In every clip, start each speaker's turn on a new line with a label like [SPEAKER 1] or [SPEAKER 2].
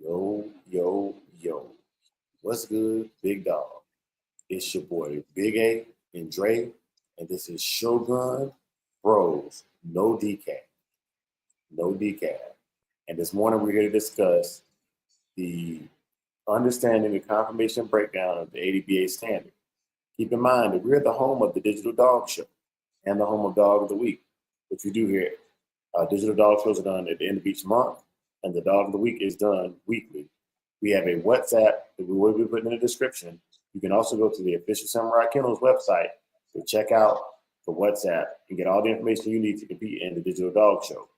[SPEAKER 1] Yo. What's good, big dog? It's your boy, Big A and Dre, and this is Shogun Bros, no decaf. And this morning we're here to discuss the understanding the confirmation breakdown of the ADBA standard. Keep in mind that we're the home of the Digital Dog Show and the home of Dog of the Week, which we do here. Digital Dog Shows are done at the end of each month, and the Dog of the Week is done weekly. We have a WhatsApp that we will be putting in the description. You can also go to the official Samurai Kennels website to check out the WhatsApp and get all the information you need to compete in the Digital Dog Show.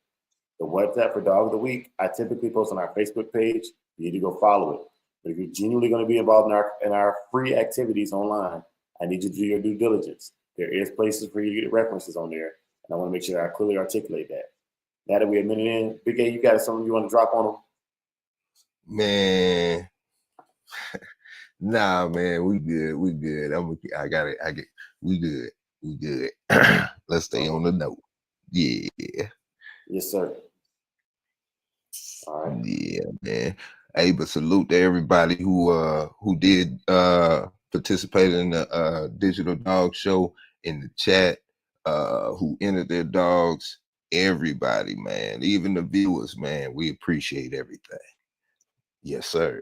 [SPEAKER 1] The WhatsApp for Dog of the Week, I typically post on our Facebook page. You need to go follow it. But if you're genuinely going to be involved in our free activities online, I need you to do your due diligence. There is places for you to get references on there, and I want to make sure I clearly articulate that. Now that we're a minute in, Big A, you got something you want to drop on them?
[SPEAKER 2] Man, nah, man, we good. We good. We good. Let's stay on the note. Yeah.
[SPEAKER 1] Yes, sir. All right.
[SPEAKER 2] Yeah, man. Hey, but salute to everybody who did participate in the Digital Dog Show in the chat, who entered their dogs. Everybody, man, even the viewers, man, we appreciate everything. Yes, sir.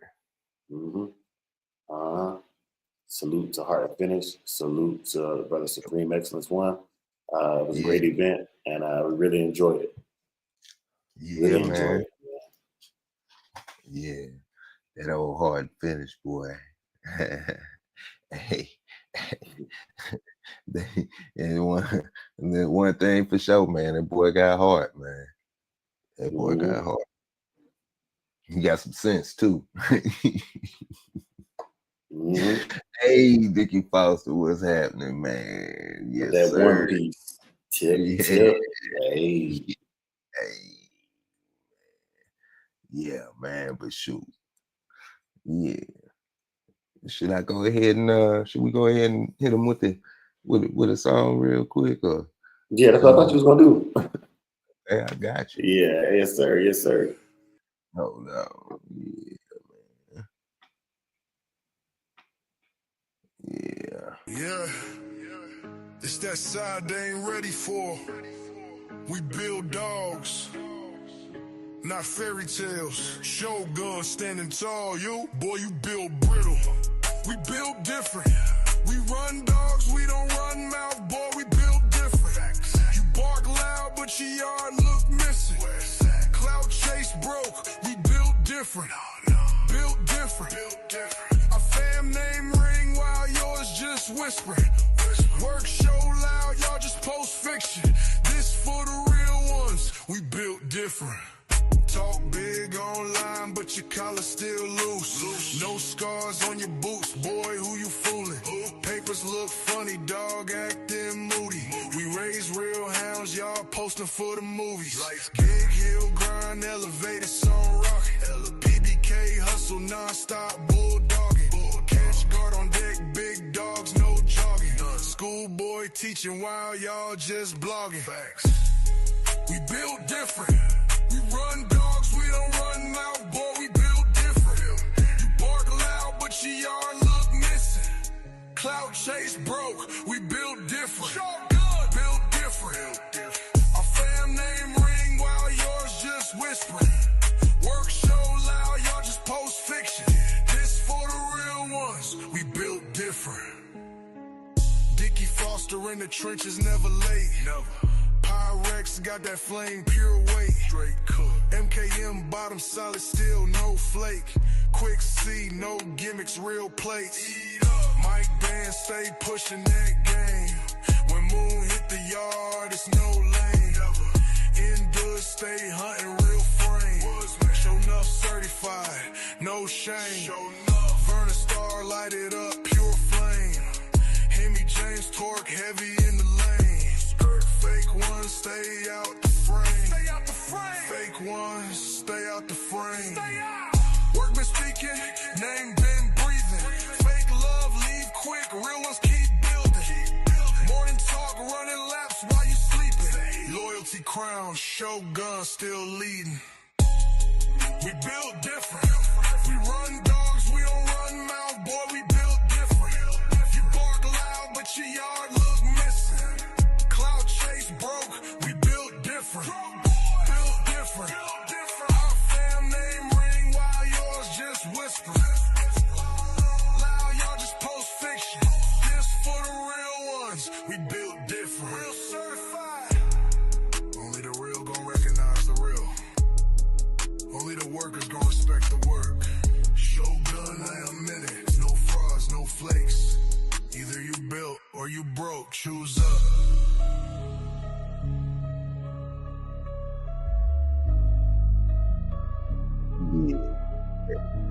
[SPEAKER 1] Salute to Heart and Finish. Salute to Brother Supreme Excellence One. It was a great event, and we really enjoyed it.
[SPEAKER 2] Yeah, man. Yeah, that old Heart and Finish, boy. Hey, and one thing for sure, man, that boy got heart, man. That boy got heart. He got some sense too. Hey, Dickie Foster, what's happening, man? Yes,
[SPEAKER 1] that
[SPEAKER 2] sir.
[SPEAKER 1] One Piece. Tip. Hey.
[SPEAKER 2] Yeah, man, but shoot. Yeah. Should I go ahead and should we go ahead and hit him with a song real quick? Or
[SPEAKER 1] yeah, that's what I thought you was gonna do.
[SPEAKER 2] Hey, I got you.
[SPEAKER 1] Yeah, yes, sir.
[SPEAKER 2] Hold on. Yeah, man.
[SPEAKER 3] Yeah. It's that side they ain't ready for. We build dogs, not fairy tales. Shogun standing tall, you build brittle. We build different. We run dogs, we don't run mouth, boy, we build different. You bark loud, but your yard look missing. Cloud chase broke, we built different. Built different. Our fam name ring while yours just whispering. Work show loud, y'all just post fiction. This for the real ones, we built different. Talk big online, but your collar still loose. No scars on your boots, boy, who you fooling? Papers look funny, dog acting moody. We raise real hounds, y'all posting for the movies. Big hill grind, elevated song rocking. PBK hustle non-stop, bulldogging. Catch guard on deck, big dogs, no jogging. Schoolboy teaching while y'all just blogging. We build different. We run dogs, we don't run mouth, boy, we build different. You bark loud, but your yard look missing. Cloud chase broke, we build different. Build different. Our fam name ring while yours just whispering. Work show loud, y'all just post fiction. This for the real ones, we built different. Dickie Foster in the trenches, never late. Pyrex got that flame, pure weight. Straight cook. MKM bottom solid, still no flake. Quick C, no gimmicks, real plates. Mike Band stay pushing that game. When Moon hit the yard, it's no lane. Indoors stay hunting real frame. Show enough certified, no shame. Verna Star light it up, pure flame. Hemi James torque heavy in the lane. Fake ones stay out the frame. Fake ones stay out the frame. Work been speaking, name been breathing. Fake love leave quick, real ones keep building. Morning talk running laps while you sleeping. Loyalty crown, Shogun still leading. We built different. We run dogs, we don't run mouth, boy, we built different. You bark loud, but your yard look missing. Cloud chase broke, we built different. Built different. Our fam name ring while yours just whispering. Loud, y'all just post fiction. This for the real ones, we built different. Real certified. Only the real gon' recognize the real. Only the workers gon' respect the work. Shogun, I am in it. No frauds, no flakes. Either you built or you broke. Choose up.
[SPEAKER 2] Yeah.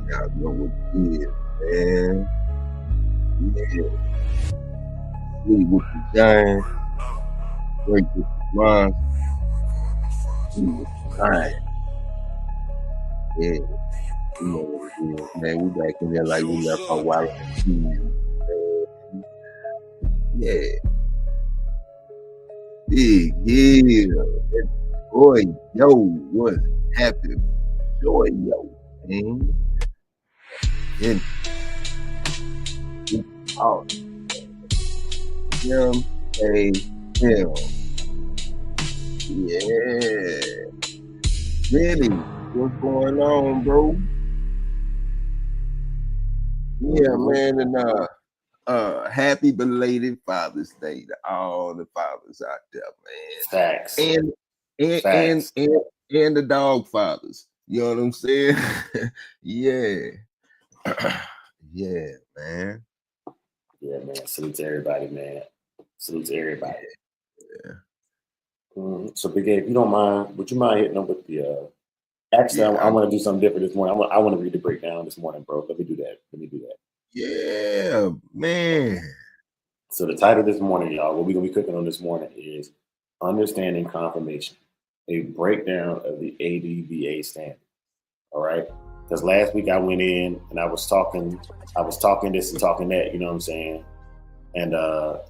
[SPEAKER 2] Y'all know what it is, man. Yeah. Sleep with the giant. Work with the monster. Sleep with the giant. Yeah. You know what it is, man. We back in there like we left our while. Yeah. Big, yeah. That boy, yo, what's happening? Joy, yo, man. And oh, him, hey, him. Yeah. Really, what's going on, bro? Yeah, man, and happy belated Father's Day to all the fathers out there, man.
[SPEAKER 1] Facts.
[SPEAKER 2] And
[SPEAKER 1] Facts.
[SPEAKER 2] and the dog fathers. You know what I'm saying? Yeah. Yeah, man.
[SPEAKER 1] Yeah, man. Salute to everybody, man. Salute to everybody.
[SPEAKER 2] Yeah.
[SPEAKER 1] So, Big A, if you don't mind, would you mind hitting up with the actually,
[SPEAKER 2] Yeah,
[SPEAKER 1] I want to do something different this morning. I want to read the breakdown this morning, bro. Let me do that.
[SPEAKER 2] Yeah, man.
[SPEAKER 1] So the title this morning, y'all, what we're going to be cooking on this morning is Understanding Confirmation, a breakdown of the ADBA standard. All right? Because last week I went in and I was talking this and talking that, you know what I'm saying? And I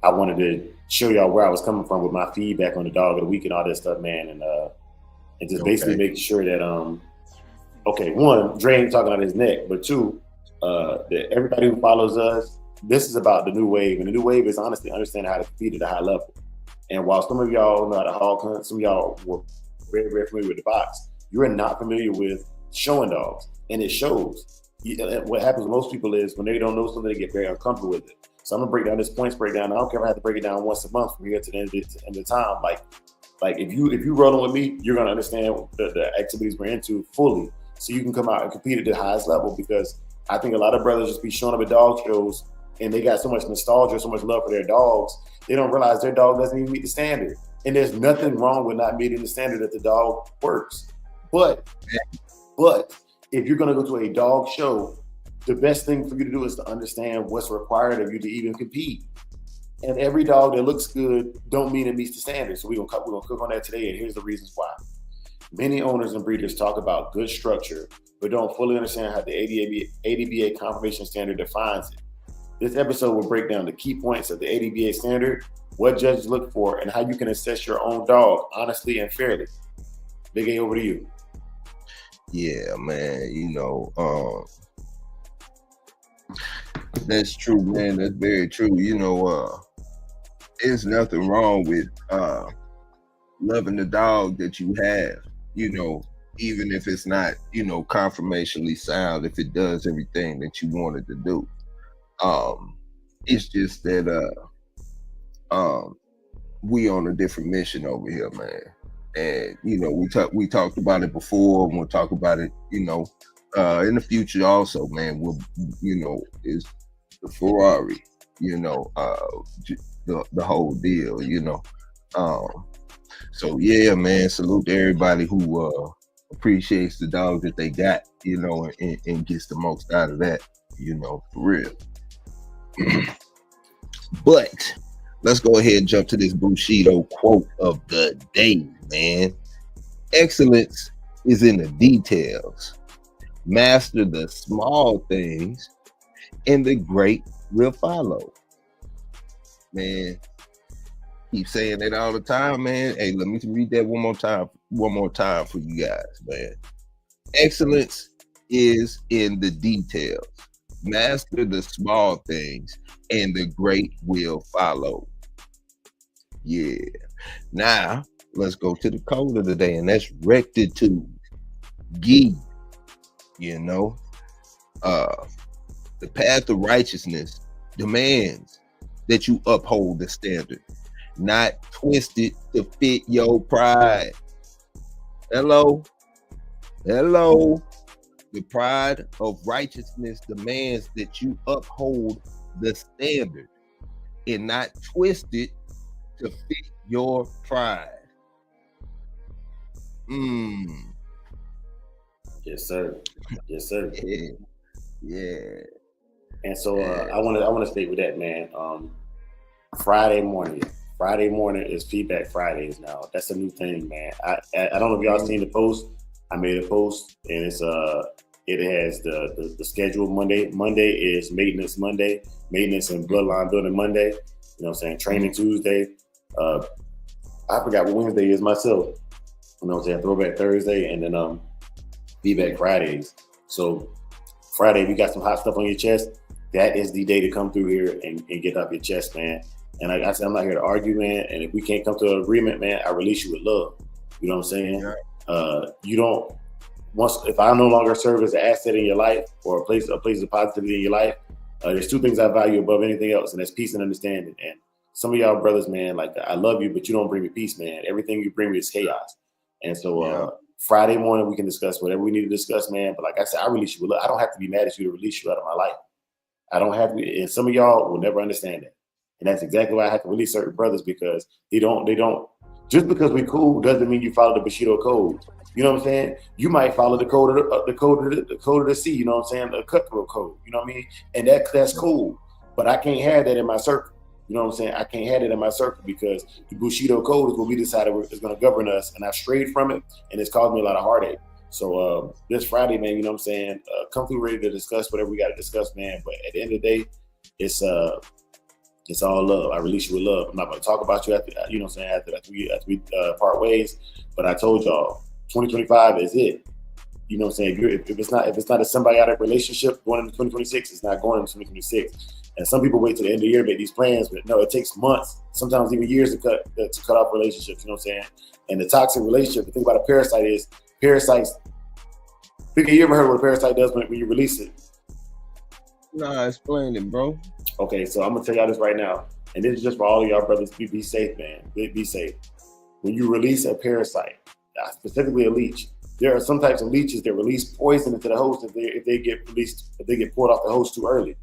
[SPEAKER 1] wanted to show y'all where I was coming from with my feedback on the dog of the week and all that stuff, man. And just basically making sure that, one, Dre ain't talking out his neck, but two, that everybody who follows us, this is about the new wave. And the new wave is honestly understanding how to compete at a high level. And while some of y'all know how to hog hunt, some of y'all were very, very familiar with the box, you're not familiar with showing dogs. And it shows. What happens with most people is when they don't know something, they get very uncomfortable with it. So I'm gonna break down this points breakdown. I don't care if I have to break it down once a month from here to the end of the time. Like if you rolling with me, you're gonna understand the activities we're into fully, so you can come out and compete at the highest level. Because I think a lot of brothers just be showing up at dog shows and they got so much nostalgia, so much love for their dogs, they don't realize their dog doesn't even meet the standard. And there's nothing wrong with not meeting the standard that the dog works. But if you're gonna go to a dog show, the best thing for you to do is to understand what's required of you to even compete. And every dog that looks good don't mean it meets the standard. So we're gonna cook on that today, and here's the reasons why. Many owners and breeders talk about good structure, but don't fully understand how the ADBA confirmation standard defines it. This episode will break down the key points of the ADBA standard, what judges look for, and how you can assess your own dog honestly and fairly. Big A, over to you.
[SPEAKER 2] Yeah, man. That's true, man. That's very true. There's nothing wrong with loving the dog that you have, even if it's not, confirmationally sound, if it does everything that you wanted to do. It's just that we on a different mission over here, man. And we talked about it before, and we'll talk about it, in the future also, man. Is the Ferrari, the whole deal, So yeah, man, salute to everybody who appreciates the dog that they got, and gets the most out of that, for real. But let's go ahead and jump to this Bushido quote of the day, man. Excellence is in the details. Master the small things, and the great will follow. Man, keep saying that all the time, man. Hey, let me read that one more time for you guys, man. Excellence is in the details. Master the small things, and the great will follow. Yeah. Now, let's go to the code of the day, and that's rectitude. Gee, you know, the path of righteousness demands that you uphold the standard, not twist it to fit your pride. Hello. The pride of righteousness demands that you uphold the standard and not twist it to fit your pride.
[SPEAKER 1] Yes, sir. Yes, sir.
[SPEAKER 2] Yeah.
[SPEAKER 1] And so I want to state with that, man. Friday morning is Feedback Fridays now. That's a new thing, man. I don't know if y'all seen the post. I made a post, and it's it has the schedule. Monday is Maintenance Monday, Maintenance and Bloodline Building Monday. You know what I'm saying? Training Tuesday. I forgot what Wednesday is myself. You know what I'm saying? Throwback Thursday, and then Feedback Fridays. So Friday, if you got some hot stuff on your chest, that is the day to come through here and get off your chest, man. And like I said, I'm not here to argue, man. And if we can't come to an agreement, man, I release you with love. You know what I'm saying?
[SPEAKER 2] Yeah.
[SPEAKER 1] You don't if I no longer serve as an asset in your life or a place of positivity in your life, there's two things I value above anything else, and that's peace and understanding. And some of y'all brothers, man, like I love you, but you don't bring me peace, man. Everything you bring me is chaos. And so Friday morning we can discuss whatever we need to discuss, man. But like I said, I release you with love. I don't have to be mad at you to release you out of my life. I don't have to, and some of y'all will never understand that. And that's exactly why I have to release certain brothers, because they don't just because we cool doesn't mean you follow the Bushido code. You know what I'm saying? You might follow the code of the sea, you know what I'm saying? The cutthroat code, you know what I mean? And that's cool. But I can't have that in my circle. You know what I'm saying? I can't have it in my circle because the Bushido code is what we decided is going to govern us, and I've strayed from it, and it's caused me a lot of heartache. So this Friday, man, you know what I'm saying? Come through ready to discuss whatever we got to discuss, man. But at the end of the day, it's all love. I release you with love. I'm not going to talk about you after, you know what I'm saying, after we part ways. But I told y'all, 2025 is it. You know what I'm saying? If it's not a symbiotic relationship going into 2026, it's not going into 2026. And some people wait till the end of the year to make these plans, but no, it takes months, sometimes even years to cut off relationships. You know what I'm saying? And the toxic relationship, the thing about a parasite is parasites. Think you ever heard what a parasite does when you release it?
[SPEAKER 2] Nah, explain it, bro.
[SPEAKER 1] Okay, so I'm gonna tell y'all this right now, and this is just for all of y'all brothers. Be safe, man. Be safe. When you release a parasite, specifically a leech, there are some types of leeches that release poison into the host if they get pulled off the host too early.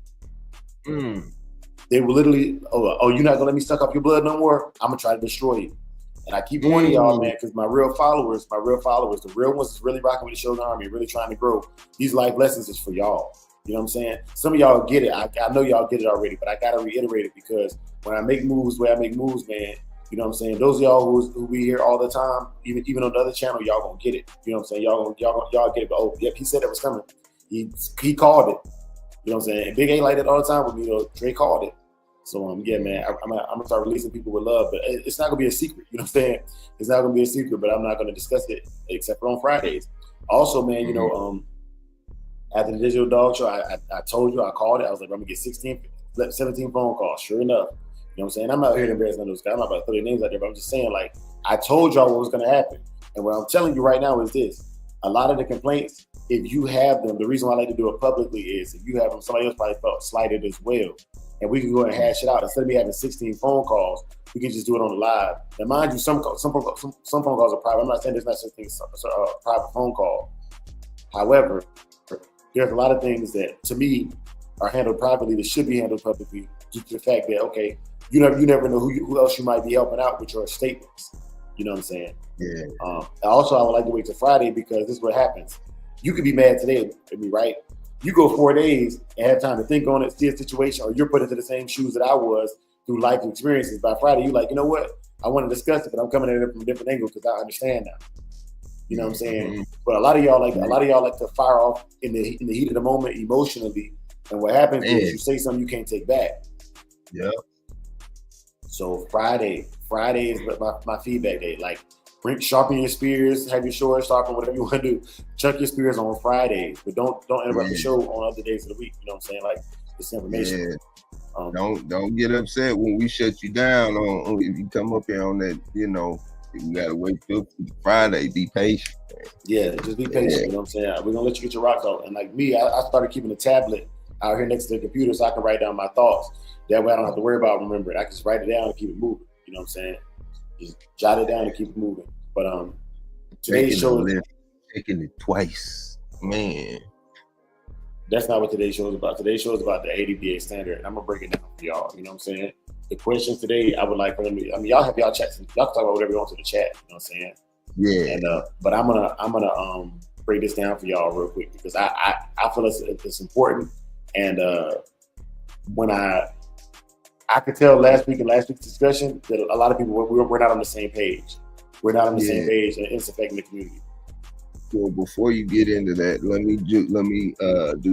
[SPEAKER 1] They will literally, you're not gonna let me suck up your blood no more? I'm gonna try to destroy you. And I keep warning y'all, man, because my real followers, the real ones that's really rocking with the Shogun Army, really trying to grow. These life lessons is for y'all. You know what I'm saying? Some of y'all get it. I know y'all get it already, but I gotta reiterate it because when I make moves, man, you know what I'm saying? Those of y'all who be here all the time, even on the other channel, y'all gonna get it. You know what I'm saying? Y'all get it. But yep, he said that was coming. He called it. You know what I'm saying? And Big ain't like that all the time with me, though. Dre called it. So yeah, man, I'm gonna start releasing people with love, but it's not gonna be a secret. You know what I'm saying? It's not gonna be a secret, but I'm not gonna discuss it except for on Fridays. Also, man, you know, after the Digital Dog Show, I told you, I called it. I was like, I'm gonna get 17 phone calls. Sure enough, you know what I'm saying? I'm not here to embarrass none of those guys. I'm not about to throw their names out there, but I'm just saying, like, I told y'all what was gonna happen. And what I'm telling you right now is this: a lot of the complaints, if you have them, the reason why I like to do it publicly is if you have them, somebody else probably felt slighted as well. And we can go ahead and hash it out. Instead of me having 16 phone calls, we can just do it on the live. And mind you, some phone calls are private. I'm not saying there's not such thing as a private phone call. However, there's a lot of things that, to me, are handled privately that should be handled publicly due to the fact that, okay, you never know who else you might be helping out with your statements. You know what I'm saying?
[SPEAKER 2] Yeah.
[SPEAKER 1] Also, I would like to wait till Friday because this is what happens. You could be mad today at me, right? You go 4 days and have time to think on it, see a situation, or you're put into the same shoes that I was through life experiences. By Friday, you're like, you know what? I want to discuss it, but I'm coming at it from a different angle because I understand now. You know what I'm saying? But a lot of y'all like to fire off in the heat of the moment emotionally, and what happens is you say something you can't take back.
[SPEAKER 2] Yeah.
[SPEAKER 1] So Friday is my feedback day. Like, sharpen your spears, have your shorts sharpen, whatever you want to do. Chuck your spears on Fridays, but don't interrupt the show on other days of the week. You know what I'm saying? Like this information.
[SPEAKER 2] Don't get upset when we shut you down on if you come up here on that. You know, you gotta wait till Friday. Be patient.
[SPEAKER 1] Yeah, just be patient. You know what I'm saying? We're gonna let you get your rocks off. And like me, I started keeping a tablet out here next to the computer so I can write down my thoughts. That way I don't have to worry about remembering. I can just write it down and keep it moving. You know what I'm saying? Just jot it down and keep it moving. But today's show is
[SPEAKER 2] taking it twice, man.
[SPEAKER 1] That's not what today's show is about. Today's show is about the ADBA standard, and I'm gonna break it down for y'all. You know what I'm saying? The questions today, I would like for them to. I mean, y'all have y'all chats. Y'all can talk about whatever you want to the chat. You know what I'm saying?
[SPEAKER 2] Yeah.
[SPEAKER 1] And but I'm gonna break this down for y'all real quick because I feel it's important. And when I could tell last week's discussion that a lot of people we're not on the same page. We're not on the same page, and it's affecting the community.
[SPEAKER 2] Well, before you get into that, let me do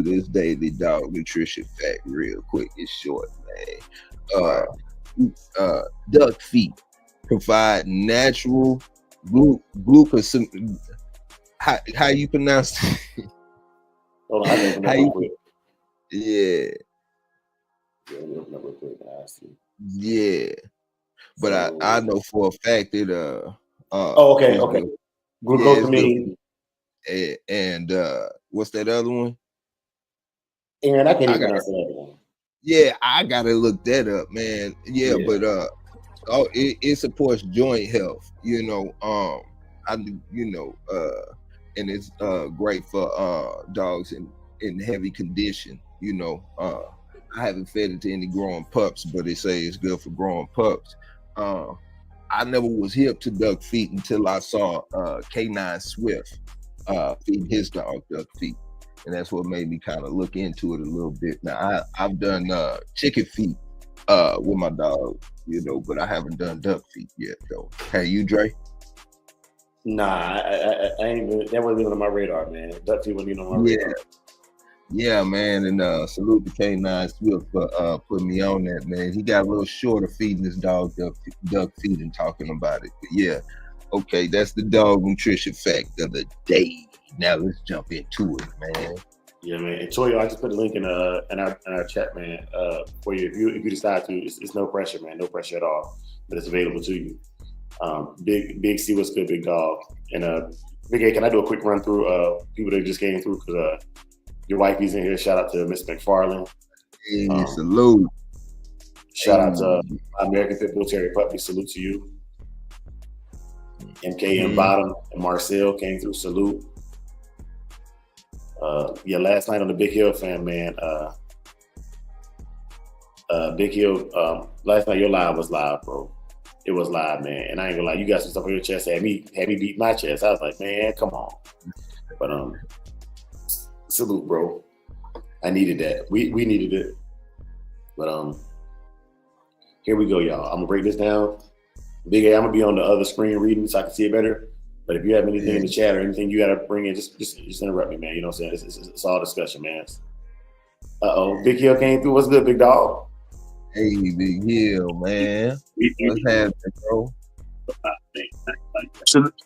[SPEAKER 2] this daily dog nutrition fact real quick. It's short, man. Duck feet provide natural glucose. How you pronounce it?
[SPEAKER 1] Hold on, how you?
[SPEAKER 2] Yeah. Yeah. But so, I know for a fact that
[SPEAKER 1] okay. Glucosamine.
[SPEAKER 2] And what's that other one?
[SPEAKER 1] Aaron, I can't even pronounce that other one.
[SPEAKER 2] Yeah, I gotta look that up, man. Yeah. But it supports joint health, you know. And it's great for dogs in heavy condition, you know. I haven't fed it to any growing pups, but they say it's good for growing pups. I never was hip to duck feet until I saw K9 Swift feeding his dog duck feet, and that's what made me kind of look into it a little bit. Now I've done chicken feet with my dog, you know, but I haven't done duck feet yet though. Hey, you, Dre?
[SPEAKER 1] Nah, I ain't. That wasn't even on my radar, man. Duck feet wasn't even on my radar.
[SPEAKER 2] Yeah, man, and salute to K9 Swift for putting me on that, man. He got a little short of feeding his dog duck feet and talking about it. But yeah, okay, that's the dog nutrition fact of the day. Now let's jump into it, man.
[SPEAKER 1] Yeah, man. And Toyo, I just put the link in our chat, man, for you. If you decide to, it's no pressure, man, no pressure at all. But it's available to you. Big C, what's good, big dog. And Big A, can I do a quick run through people that just came through because your wifey's in here. Shout out to Miss McFarland.
[SPEAKER 2] Hey, salute.
[SPEAKER 1] Shout out to American Pit Bull Terrier Puppy. Salute to you. MKM Bottom and Marcel came through. Salute. Last night on the Big Hill fan, man. Big Hill. Last night your live was live, bro. It was live, man. And I ain't gonna lie, you got some stuff on your chest. Had me beat my chest. I was like, man, come on. But salute, bro. I needed that. We needed it. But here we go, y'all. I'm gonna break this down. Big A, I'm gonna be on the other screen reading so I can see it better. But if you have anything in the chat or anything you gotta bring in, just interrupt me, man. You know what I'm saying? It's all discussion, man. Big Hill came through. What's good, big dog?
[SPEAKER 2] Hey, Big Hill, man. What's happening, bro?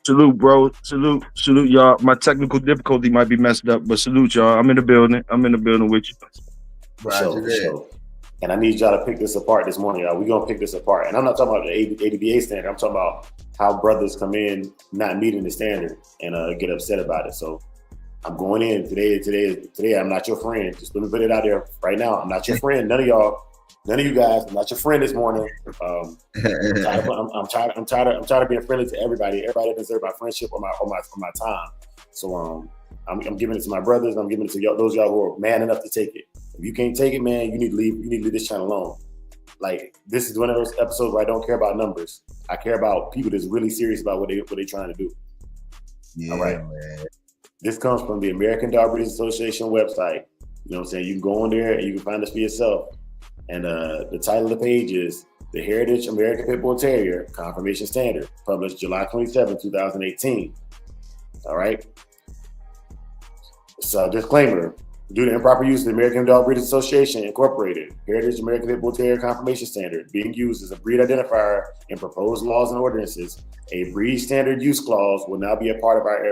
[SPEAKER 4] Salute, bro. Salute, y'all. My technical difficulty might be messed up, but salute, y'all. I'm in the building with you.
[SPEAKER 1] For sure. And I need y'all to pick this apart this morning, y'all. We're going to pick this apart. And I'm not talking about the ADBA standard. I'm talking about how brothers come in not meeting the standard and get upset about it. So I'm going in. Today, I'm not your friend. Just let me put it out there right now. I'm not your friend. None of you guys. I'm not your friend this morning. I'm tired of being friendly to everybody. Everybody deserves my friendship or my time. So I'm giving it to my brothers. I'm giving it to those of y'all who are man enough to take it. If you can't take it, man, you need to leave. You need to leave this channel alone. Like, this is one of those episodes where I don't care about numbers. I care about people that's really serious about what they're trying to do.
[SPEAKER 2] Yeah,
[SPEAKER 1] all right,
[SPEAKER 2] man.
[SPEAKER 1] This comes from the American Dog Breeders Association website. You know what I'm saying? You can go on there and you can find this for yourself. And the title of the page is The Heritage American Pit Bull Terrier Confirmation Standard, published July 27, 2018. All right. So, disclaimer, Due to improper use of the American Dog Breeders Association Incorporated, Heritage American Pit Bull Terrier Confirmation Standard being used as a breed identifier in proposed laws and ordinances, a breed standard use clause will now be a part of our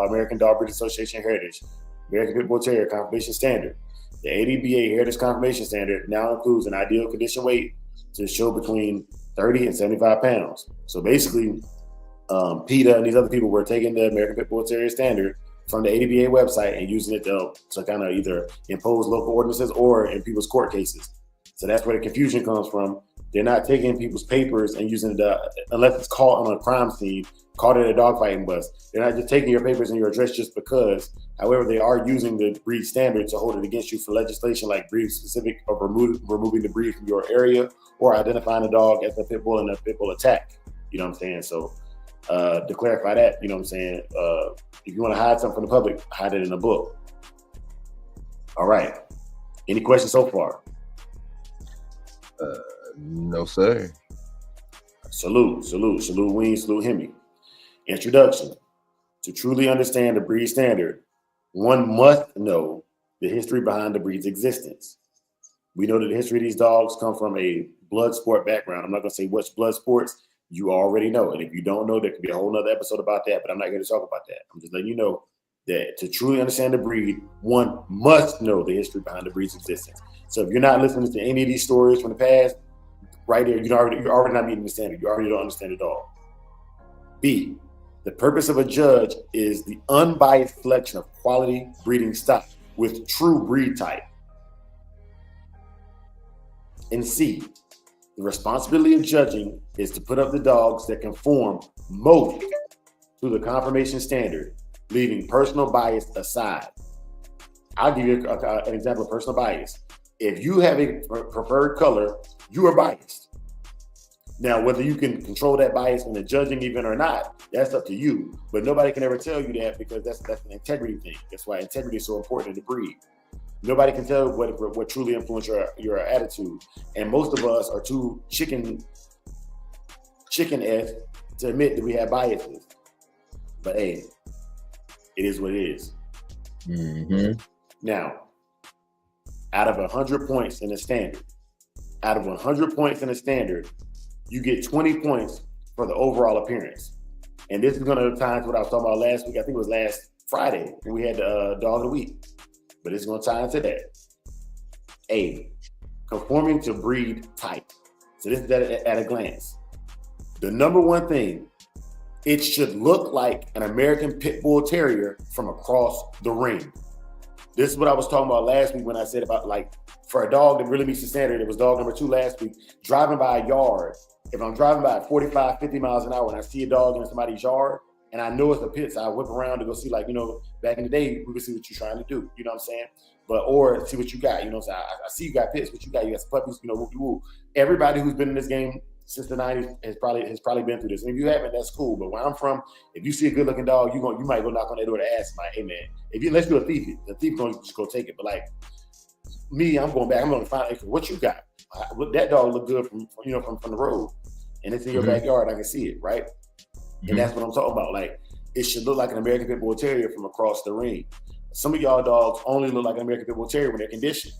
[SPEAKER 1] American Dog Breeders Association Heritage American Pit Bull Terrier Confirmation Standard. The ADBA Heritage Confirmation Standard now includes an ideal condition weight to show between 30 and 75 pounds. So basically, PETA and these other people were taking the American Pit Bull Terrier Standard from the ADBA website and using it to kind of either impose local ordinances or in people's court cases. So that's where the confusion comes from. They're not taking people's papers and using it unless it's caught on a crime scene, caught at a dogfighting bus. They're not just taking your papers and your address just because. However, they are using the breed standard to hold it against you for legislation like breed specific or removing the breed from your area or identifying a dog as a pit bull in a pit bull attack. You know what I'm saying? So to clarify that, you know what I'm saying? If you want to hide something from the public, hide it in a book. All right. Any questions so far?
[SPEAKER 2] No, sir.
[SPEAKER 1] Salute Ween, salute Hemi. Introduction. To truly understand the breed standard, one must know the history behind the breed's existence. We know that the history of these dogs come from a blood sport background. I'm not going to say which blood sports. You already know. And if you don't know, there could be a whole nother episode about that, but I'm not here to talk about that. I'm just letting you know that to truly understand the breed, one must know the history behind the breed's existence. So if you're not listening to any of these stories from the past, right there, you're already not meeting the standard. You already don't understand the dog. B, the purpose of a judge is the unbiased selection of quality breeding stock with true breed type. And C, the responsibility of judging is to put up the dogs that conform most to the confirmation standard, leaving personal bias aside. I'll give you an example of personal bias. If you have a preferred color, you are biased. Now, whether you can control that bias in the judging event or not, that's up to you. But nobody can ever tell you that because that's an integrity thing. That's why integrity is so important in the breed. Nobody can tell what truly influences your attitude. And most of us are too chicken-esque to admit that we have biases. But hey, it is what it is.
[SPEAKER 2] Mm-hmm.
[SPEAKER 1] Now, out of 100 points in the standard, you get 20 points for the overall appearance. And this is going to tie into what I was talking about last week. I think it was last Friday when we had the dog of the week. But it's going to tie into that. A, conforming to breed type. So this is at a glance. The number one thing, it should look like an American Pit Bull Terrier from across the ring. This is what I was talking about last week when I said about like for a dog that really meets the standard. It was dog number 2 last week. Driving by a yard. If I'm driving by at 45, 50 miles an hour and I see a dog in somebody's yard, and I know it's a pit, so I whip around to go see, like, you know, back in the day, we could see what you're trying to do. You know what I'm saying? Or see what you got. You know what I'm saying? I see you got pits, what you got. You got some puppies, you know, whoop-de-whoop. Everybody who's been in this game since the 90s has probably been through this. And if you haven't, that's cool. But where I'm from, if you see a good-looking dog, you might go knock on their door to ask, like, hey, man, unless you're a thief, the thief going to just go take it. But, like, me, I'm going back. I'm going to find what you got. That dog look good from the road. And it's in your backyard. I can see it, right? And that's what I'm talking about. Like, it should look like an American Pit Bull Terrier from across the ring. Some of y'all dogs only look like an American Pit Bull Terrier when they're conditioned.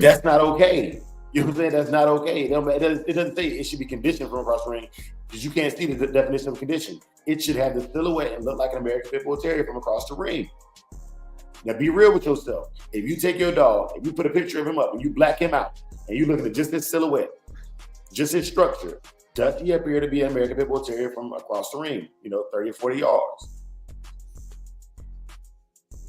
[SPEAKER 1] That's not okay. You know what I'm saying? That's not okay. It doesn't say it should be conditioned from across the ring because you can't see the definition of condition. It should have the silhouette and look like an American Pit Bull Terrier from across the ring. Now, be real with yourself. If you take your dog, if you put a picture of him up and you black him out and you look at just his silhouette, just his structure, does he appear to be an American Pit Bull Terrier from across the ring, 30 or 40 yards?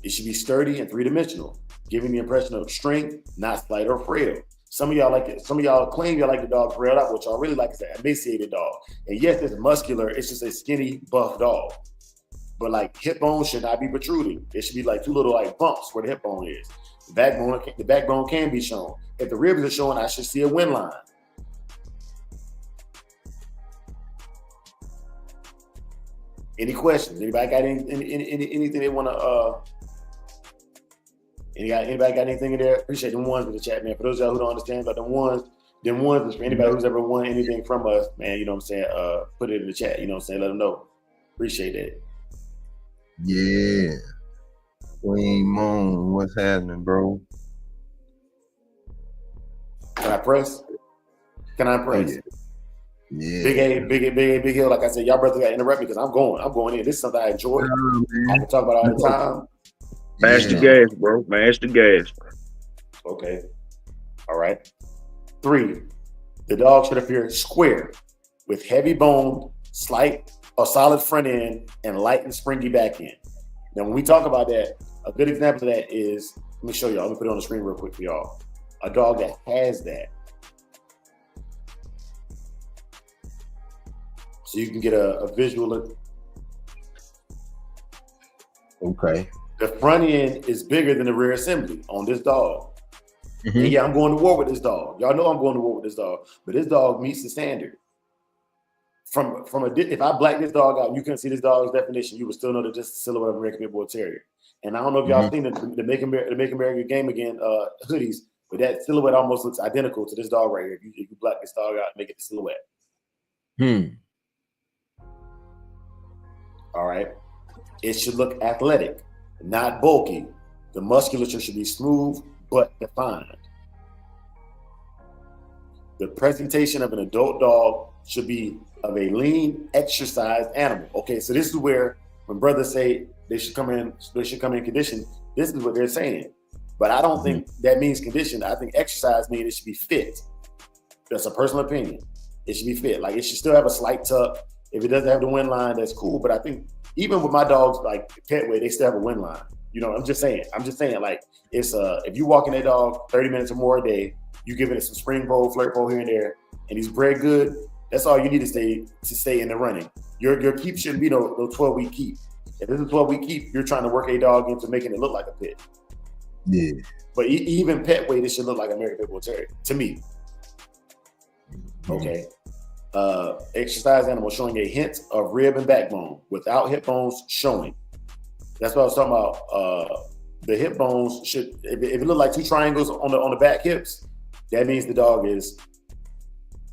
[SPEAKER 1] It should be sturdy and three-dimensional, giving the impression of strength, not slight or frail. Some of y'all like it. Some of y'all claim y'all like the dog frailed out. What y'all really like is an emaciated dog. And yes, it's muscular. It's just a skinny, buff dog. But like hip bone should not be protruding. It should be like 2 little like bumps where the hip bone is. The backbone can be shown. If the ribs are showing, I should see a wind line. Any questions? Anybody got anything they want to? Anybody got anything in there? Appreciate them ones in the chat, man. For those of y'all who don't understand about them ones is for anybody who's ever won anything from us, man. You know what I'm saying? Put it in the chat. You know what I'm saying? Let them know. Appreciate that.
[SPEAKER 2] Yeah. Queen Moon, what's happening, bro?
[SPEAKER 1] Can I press? Can I press?
[SPEAKER 2] Oh, yeah.
[SPEAKER 1] Big Hill. Like I said, y'all brothers got to interrupt me because I'm going in. This is something I enjoy. I can talk about all the time.
[SPEAKER 4] Mash the gas, bro. Mash the gas.
[SPEAKER 1] Okay. All right. 3, the dog should appear square with heavy bone, slight or solid front end, and light and springy back end. Now, when we talk about that, a good example of that is, let me show y'all. Let me put it on the screen real quick for y'all. A dog that has that. So you can get a visual of.
[SPEAKER 2] Okay.
[SPEAKER 1] The front end is bigger than the rear assembly on this dog.
[SPEAKER 2] Mm-hmm.
[SPEAKER 1] And yeah, I'm going to war with this dog. Y'all know I'm going to war with this dog, but this dog meets the standard. If I black this dog out, you couldn't see this dog's definition. You would still know that just the silhouette of American Pit Bull Terrier. And I don't know if y'all seen the Make America Game Again hoodies, but that silhouette almost looks identical to this dog right here. If you black this dog out and make it the silhouette. All right. It should look athletic, not bulky. The musculature should be smooth but defined. The presentation of an adult dog should be of a lean, exercised animal. Okay, so this is where when brothers say they should come in condition, this is what they're saying. But I don't think that means condition. I think exercise means it should be fit. That's a personal opinion. It should be fit. Like, it should still have a slight tuck. If it doesn't have the wind line, that's cool. But I think even with my dogs, like Petway, they still have a wind line. You know, I'm just saying, like, it's if you walking that dog 30 minutes or more a day, you giving it some spring bowl, flirt bowl here and there, and he's bred good, that's all you need to stay in the running. Your keep shouldn't be no 12-week keep. If it's a 12-week keep, you're trying to work a dog into making it look like a pit.
[SPEAKER 2] Yeah.
[SPEAKER 1] But even pet weight, it should look like American Pit Bull Terrier to me. Okay. Exercise animal showing a hint of rib and backbone without hip bones showing. That's what I was talking about. The hip bones should, if it look like 2 triangles on the back hips, that means the dog is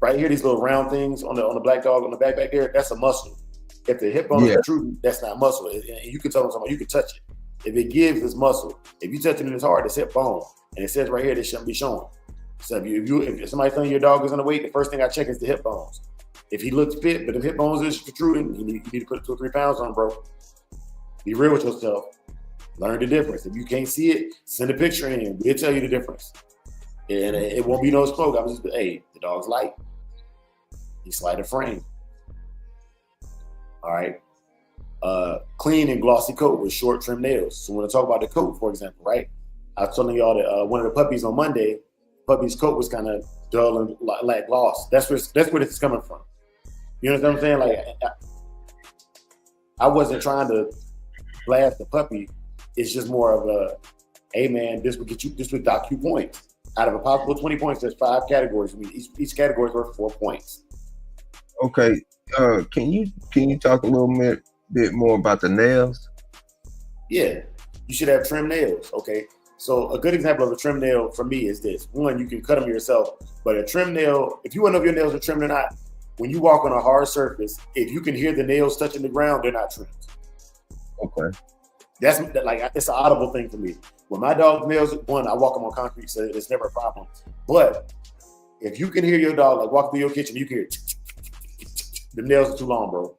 [SPEAKER 1] right here. These little round things on the black dog on the back there, that's a muscle. If the hip bone is protruding, that's not muscle. And you can tell them something. You can touch it. If it gives, it's muscle. If you touch it in his heart, it's hip bone. And it says right here, this shouldn't be showing. So if somebody's telling you your dog is underweight, the first thing I check is the hip bones. If he looks fit, but if hip bones is protruding, you need to put 2 or 3 pounds on, bro. Be real with yourself. Learn the difference. If you can't see it, send a picture in. We'll tell you the difference. And it won't be no stroke. I'm just, hey, the dog's light. He's slight of frame. All right. Clean and glossy coat with short trim nails. So when I talk about the coat, for example, right? I was telling y'all that one of the puppies on Monday, puppy's coat was kind of dull and like gloss. That's where it's coming from. You know what I'm saying? Like, I wasn't trying to blast the puppy. It's just more of a, hey man, this would dock you points. Out of a possible 20 points, there's 5 categories. I mean, each category is worth 4 points.
[SPEAKER 2] Okay. Can you talk a little bit more about the nails? Yeah.
[SPEAKER 1] You should have trim nails. Okay. So a good example of a trim nail for me is this. One, you can cut them yourself, but a trim nail, if you want to know if your nails are trimmed or not, when you walk on a hard surface, if you can hear the nails touching the ground, they're not trimmed.
[SPEAKER 2] Okay.
[SPEAKER 1] That's like, it's an audible thing for me. When my dog's nails, one, I walk them on concrete, so it's never a problem. But if you can hear your dog, like walk through your kitchen, you can hear the nails are too long, bro.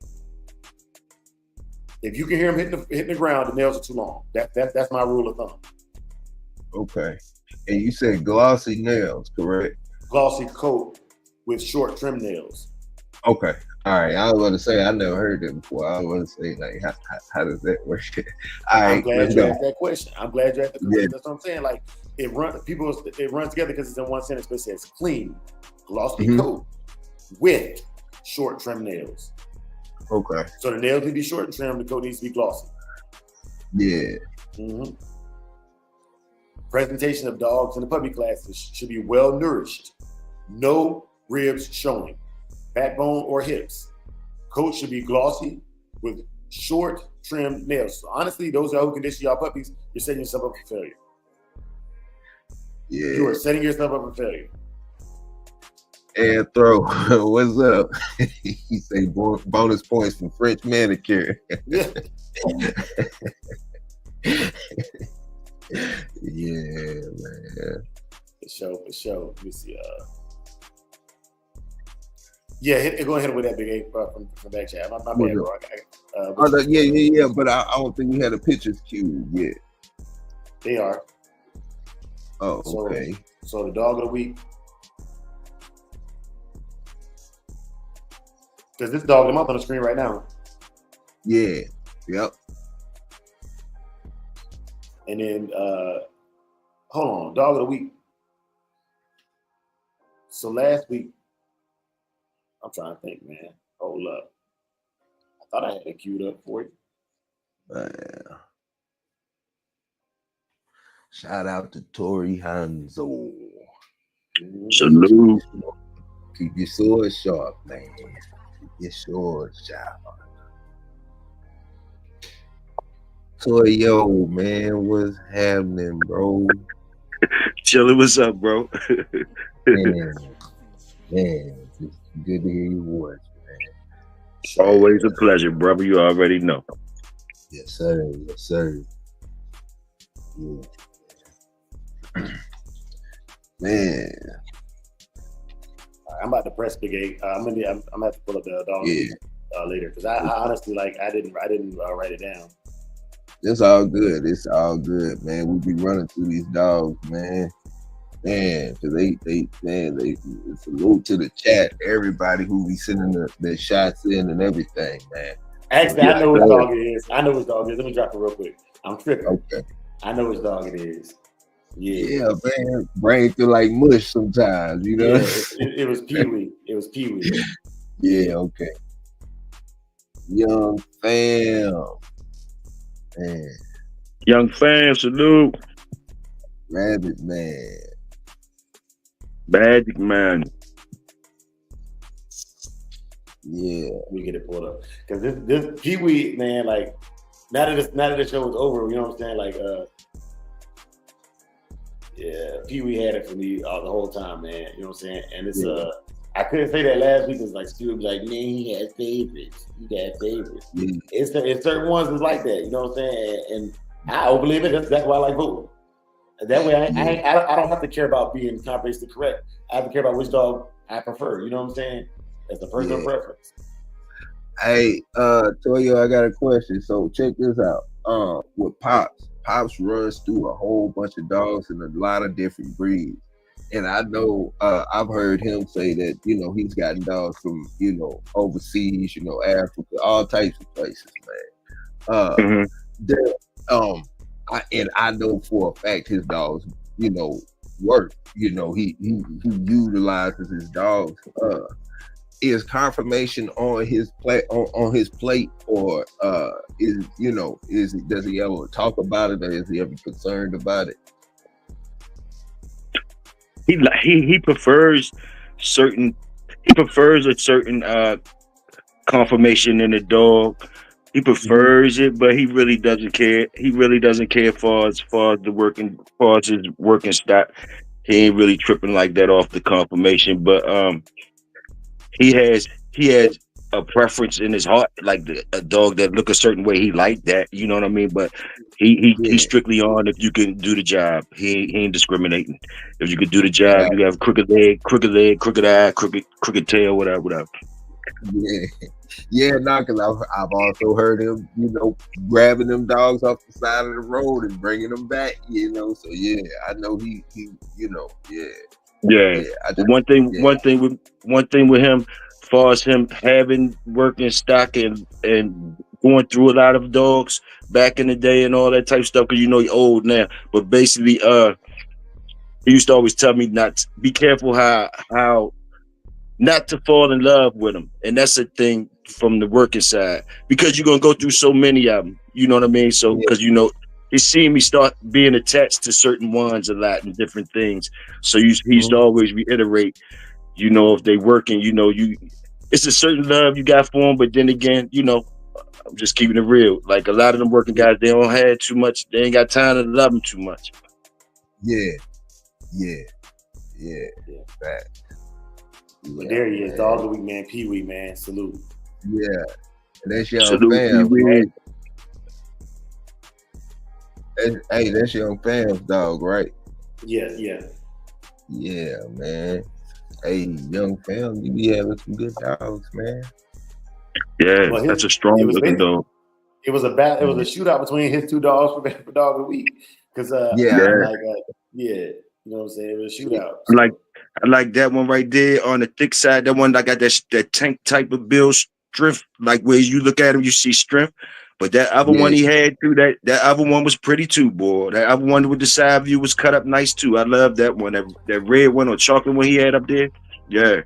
[SPEAKER 1] If you can hear them hitting the ground, the nails are too long. That's my rule of thumb.
[SPEAKER 2] Okay. And you said glossy nails, correct?
[SPEAKER 1] Glossy coat with short trim nails.
[SPEAKER 2] Okay. All right. I was going to say, I never heard that before. I was going to say, like, how does that work? All right.
[SPEAKER 1] I'm glad you asked that question. That's what I'm saying. Like, it runs together because it's in one sentence, but it says clean, glossy coat with short trim nails.
[SPEAKER 2] Okay.
[SPEAKER 1] So the nails need to be short and trim, the coat needs to be glossy.
[SPEAKER 2] Yeah.
[SPEAKER 1] Mm-hmm. Presentation of dogs in the puppy classes should be well nourished. No ribs showing, backbone or hips. Coat should be glossy with short trimmed nails. So honestly, those are who condition y'all puppies, you're setting yourself up for failure.
[SPEAKER 2] Yeah.
[SPEAKER 1] You are setting yourself up for failure.
[SPEAKER 2] And throw, what's up? He say bonus points from French manicure.
[SPEAKER 1] Yeah.
[SPEAKER 2] Yeah, man.
[SPEAKER 1] For sure. Let me see. Yeah, go ahead with that big A from back chat. My bad, bro.
[SPEAKER 2] Yeah. But I don't think we had a pictures queued yet.
[SPEAKER 1] They are.
[SPEAKER 2] Oh, okay.
[SPEAKER 1] So the dog of the week. Because this dog, I'm up on the screen right now.
[SPEAKER 2] Yeah. Yep.
[SPEAKER 1] And then, hold on, dog of the week. So last week, I'm trying to think, man. Hold up. I thought I had it queued up for you.
[SPEAKER 2] Shout out to Tori Hanzo.
[SPEAKER 4] Salute.
[SPEAKER 2] Keep your sword sharp, man. Keep your sword sharp. Toyo, man, what's happening, bro?
[SPEAKER 4] Chilling, what's up, bro?
[SPEAKER 2] Man, it's good to hear your voice, man.
[SPEAKER 4] Always a pleasure, brother. You already know.
[SPEAKER 2] Yes, sir. Yeah. Man.
[SPEAKER 1] I'm about to press Big A. I'm gonna have to pull up the dog later because I honestly I didn't write it down.
[SPEAKER 2] It's all good. It's all good, man. We be running through these dogs, man. Man, cause they salute to the chat, everybody who be sending their shots in and everything, man.
[SPEAKER 1] Actually, I know which dog it is. Let me drop it real quick. I'm tripping. Okay. I know which dog it is. Yeah,
[SPEAKER 2] man. Brain feel like mush sometimes, you know.
[SPEAKER 1] Yeah, it was Pee-wee.
[SPEAKER 2] Yeah, okay. Young fam. Man.
[SPEAKER 4] Young fam, salute.
[SPEAKER 2] Rabbit man.
[SPEAKER 4] Magic man.
[SPEAKER 2] Yeah.
[SPEAKER 1] We get it pulled up. Because this Pee-wee, man, like now that the show is over, you know what I'm saying? Like yeah, Pee-wee had it for me the whole time, man. You know what I'm saying? And it's I couldn't say that last week because like Stu was like, man, he has favorites. He got favorites. Yeah. It's certain ones that's like that, you know what I'm saying? And I don't believe it. That's why I like voting. That way I don't have to care about being comprehensive correct. I have to care about which dog I prefer. You know what I'm saying? That's a personal preference.
[SPEAKER 2] Hey, Toyo, I got a question. So check this out. With Pops runs through a whole bunch of dogs and a lot of different breeds. And I know I've heard him say that, you know, he's gotten dogs from, you know, overseas, you know, Africa, all types of places, man. I know for a fact his dogs, you know, work. You know, he utilizes his dogs. Is confirmation on his plate or does he ever talk about it or is he ever concerned about it?
[SPEAKER 4] He prefers a certain confirmation in the dog. He prefers it, but he really doesn't care. He really doesn't care as far as his working stock. He ain't really tripping like that off the confirmation. But he has a preference in his heart, like a dog that look a certain way. He like that, you know what I mean? But he's strictly on if you can do the job. He ain't discriminating. If you could do the job, you have crooked leg, crooked eye, crooked tail, whatever.
[SPEAKER 2] Yeah, because I've also heard him, you know, grabbing them dogs off the side of the road and bringing them back, you know. So yeah, I know he you know,
[SPEAKER 4] One thing with him, as far as him having working stock and going through a lot of dogs back in the day and all that type of stuff, because you know he's old now. But basically, he used to always tell me be careful how not to fall in love with them, and that's a thing from the working side because you're gonna go through so many of them. You know what I mean? So because you know. He's seen me start being attached to certain ones a lot and different things. So he used to always reiterate, you know, if they working, you know, it's a certain love you got for them. But then again, you know, I'm just keeping it real. Like a lot of them working guys, they don't have too much. They ain't got time to love them too much.
[SPEAKER 2] Yeah.
[SPEAKER 1] But there he is, dog of the week, man. Pee-wee, man. Salute.
[SPEAKER 2] Yeah. And that's your
[SPEAKER 4] Salute,
[SPEAKER 2] fam.
[SPEAKER 4] Pee-wee.
[SPEAKER 2] Hey, that's your fam's dog, right?
[SPEAKER 1] Yeah.
[SPEAKER 2] Yeah, man. Hey, young fam, you be having some good dogs, man.
[SPEAKER 4] Yeah,
[SPEAKER 1] Well,
[SPEAKER 4] that's a strong looking dog.
[SPEAKER 1] It was a shootout between his two dogs for dog of the week. Because
[SPEAKER 2] Yeah.
[SPEAKER 1] you know what I'm saying? It was a shootout.
[SPEAKER 4] I like that one right there on the thick side. That one that got that tank type of build strength. Like where you look at him, you see strength. But that other one he had too, that other one was pretty too, boy. That other one with the side view was cut up nice too. I love that one. That red one or chocolate one he had up there. Yeah.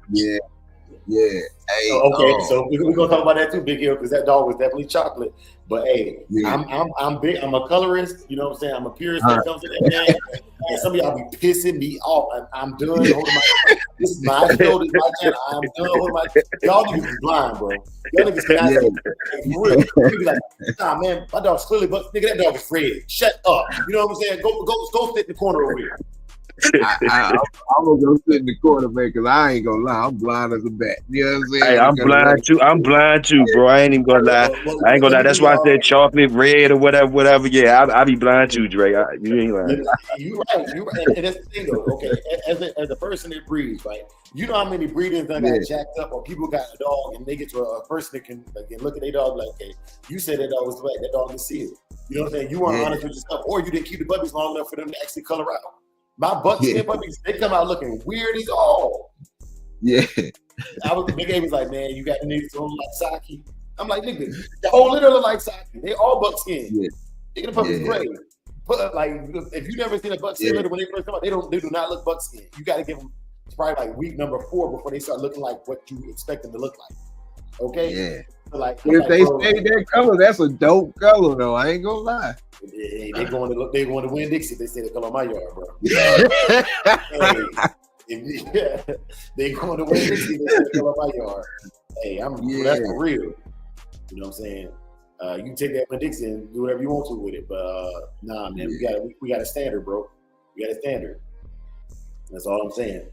[SPEAKER 2] Hey,
[SPEAKER 1] so we're gonna talk about that too, Big Hill, because that dog was definitely chocolate. But hey, I'm big. I'm a colorist. You know what I'm saying? I'm a purist when it comes to that, man. And some of y'all be pissing me off. I'm done holding my. This is my show. This is my channel. I'm done holding my. Y'all niggas be blind, bro. Y'all niggas cannot see. For real. You be like, nah, man, my dog's clearly, but nigga, that dog is Fred. Shut up. You know what I'm saying? Go sit in the corner over here.
[SPEAKER 2] I'm gonna go sit in the corner, man, because I ain't gonna lie, I'm blind as a bat. You know what I'm saying?
[SPEAKER 4] Hey, I'm blind too, bro. I ain't even gonna lie. I ain't gonna lie. That's why I said chocolate, red, or whatever. Yeah, I be blind too, Dre. You ain't lying.
[SPEAKER 1] You're right. And that's the thing, though. Okay, as a person that breeds, right? You know how many breeders that got jacked up, or people got a dog and they get to a person that can look at their dog like, okay, you said that dog was black, that dog is sealed. You know what I'm saying? You weren't honest with yourself, or you didn't keep the puppies long enough for them to actually color out. My buckskin puppies, they come out looking weird as all.
[SPEAKER 2] Yeah.
[SPEAKER 1] Big A was like, man, you got the niggas on like Saki. I'm like, nigga, the whole litter look like Saki. They all buckskin.
[SPEAKER 2] Yeah.
[SPEAKER 1] Nigga, the puppies gray. But like, if you never seen a buckskin litter when they first come out, they do not look buckskin. You got to give them probably like week number 4 before they start looking like what you expect them to look like. Okay.
[SPEAKER 2] Yeah.
[SPEAKER 1] So like,
[SPEAKER 2] if they stay that color, that's a dope color though. I ain't gonna lie.
[SPEAKER 1] They going to win Dixie. They say they color my yard, bro. They going to win Dixie. They say they color my yard. Hey, that's for real. You know what I'm saying? You can take that Win Dixie and do whatever you want to with it, but nah, man, we got a standard, bro. We got a standard. That's all I'm saying.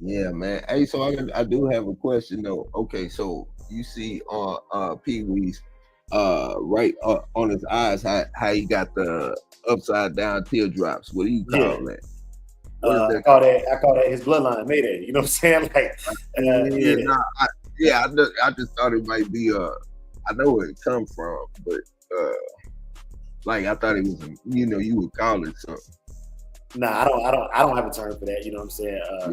[SPEAKER 2] Yeah, man. Hey, so I do have a question though. Okay, so you see on Pee Wee's right on his eyes how he got the upside down teardrops. What do you call that?
[SPEAKER 1] I call that his bloodline Mayday. You know what I'm saying? Like,
[SPEAKER 2] I just thought it might be I know where it come from, but like I thought it was you would call it something.
[SPEAKER 1] Nah, I don't have a term for that. You know what I'm saying? I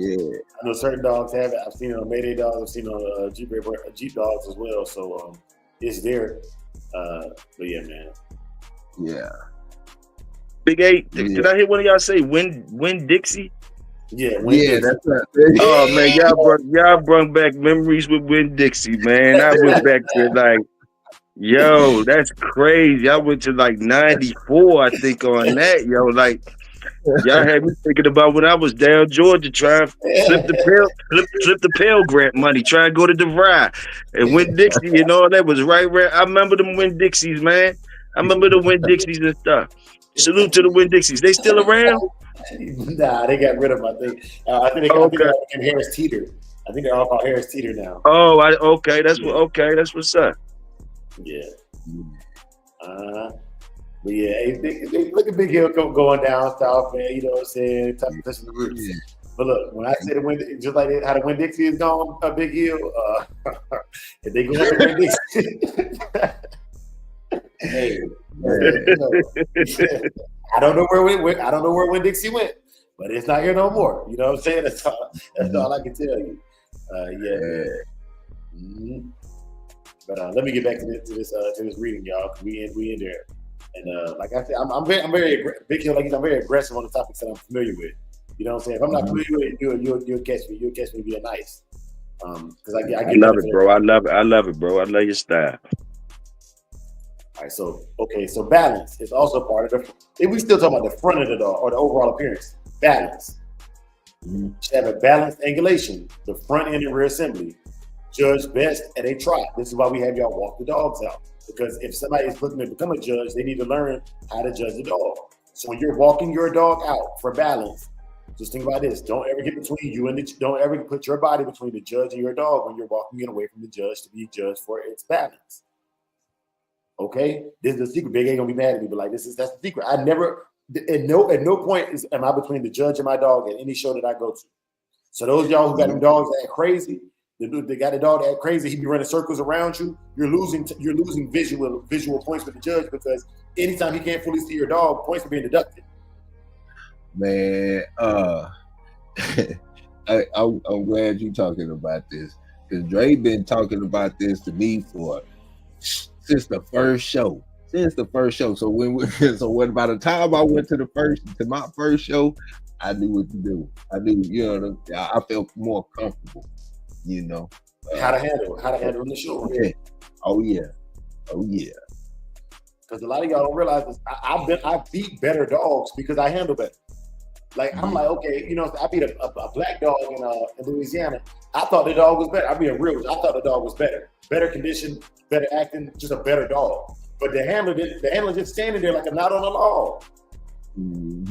[SPEAKER 1] know certain dogs have it. I've seen it on Mayday dogs. I've seen it on Jeep dogs as well. So it's there. But yeah, man.
[SPEAKER 2] Yeah.
[SPEAKER 4] Big A, did I hear one of y'all say Win Dixie?
[SPEAKER 1] Yeah,
[SPEAKER 2] that's right.
[SPEAKER 4] Oh man, y'all brought back memories with Win Dixie, man. I went back to like, yo, that's crazy. I went to like 94, I think, on that, yo. Like, y'all had me thinking about when I was down Georgia trying to flip the Pell Grant money, trying to go to DeVry and Win Dixie and all that was right where I remember them Win Dixies, man. I remember the Win Dixies and stuff. Salute to the Win Dixies. They still around?
[SPEAKER 1] Nah, they got rid of them. I think they got Harris Teeter. I think they're all called Harris Teeter now.
[SPEAKER 4] Oh, that's what's up.
[SPEAKER 1] Yeah. But yeah, hey, look at Big Hill going down south, man. You know what I'm saying? Touching the roots. Yeah. But look, when I say the Win, just like how the Win Dixie is gone, Big Hill, if they go to Win Dixie, hey, I don't know where Win Dixie went, but it's not here no more. You know what I'm saying? That's all I can tell you. Mm-hmm. But let me get back to this reading, y'all. We in there. And like I said, I'm very Big Hill. I'm very aggressive on the topics that I'm familiar with. You know what I'm saying? If I'm not familiar with it, you'll catch me. You'll catch me being nice. Because I
[SPEAKER 4] love it, bro. I love it, bro. I love your style.
[SPEAKER 1] All right, so balance is also part of if we still talking about the front of the dog or the overall appearance, balance. You should have a balanced angulation, the front end and rear assembly. Judge best at a trot. This is why we have y'all walk the dogs out. Because if somebody is looking to become a judge, they need to learn how to judge the dog. So when you're walking your dog out for balance, just think about this. Don't ever get between you and don't ever put your body between the judge and your dog when you're walking it away from the judge to be judged for its balance. Okay, this is the secret. Big A gonna be mad at me, but like that's the secret. I never at no point am I between the judge and my dog at any show that I go to. So those of y'all who got them dogs that act crazy, they got a dog that act crazy, he be running circles around you. You're losing visual points with the judge because anytime he can't fully see your dog, points are being deducted.
[SPEAKER 2] Man, I'm glad you're talking about this because Dre been talking about this to me since the first show. So when by the time I went to my first show, I knew what to do. I knew, I felt more comfortable,
[SPEAKER 1] how to handle in the show.
[SPEAKER 2] Yeah. Oh yeah.
[SPEAKER 1] Because a lot of y'all don't realize this. I beat better dogs because I handle better. Like I'm like, okay, I beat a black dog in Louisiana. I thought the dog was better. I thought the dog was better condition, better acting, just a better dog. But the handler just standing there like a knot on a log.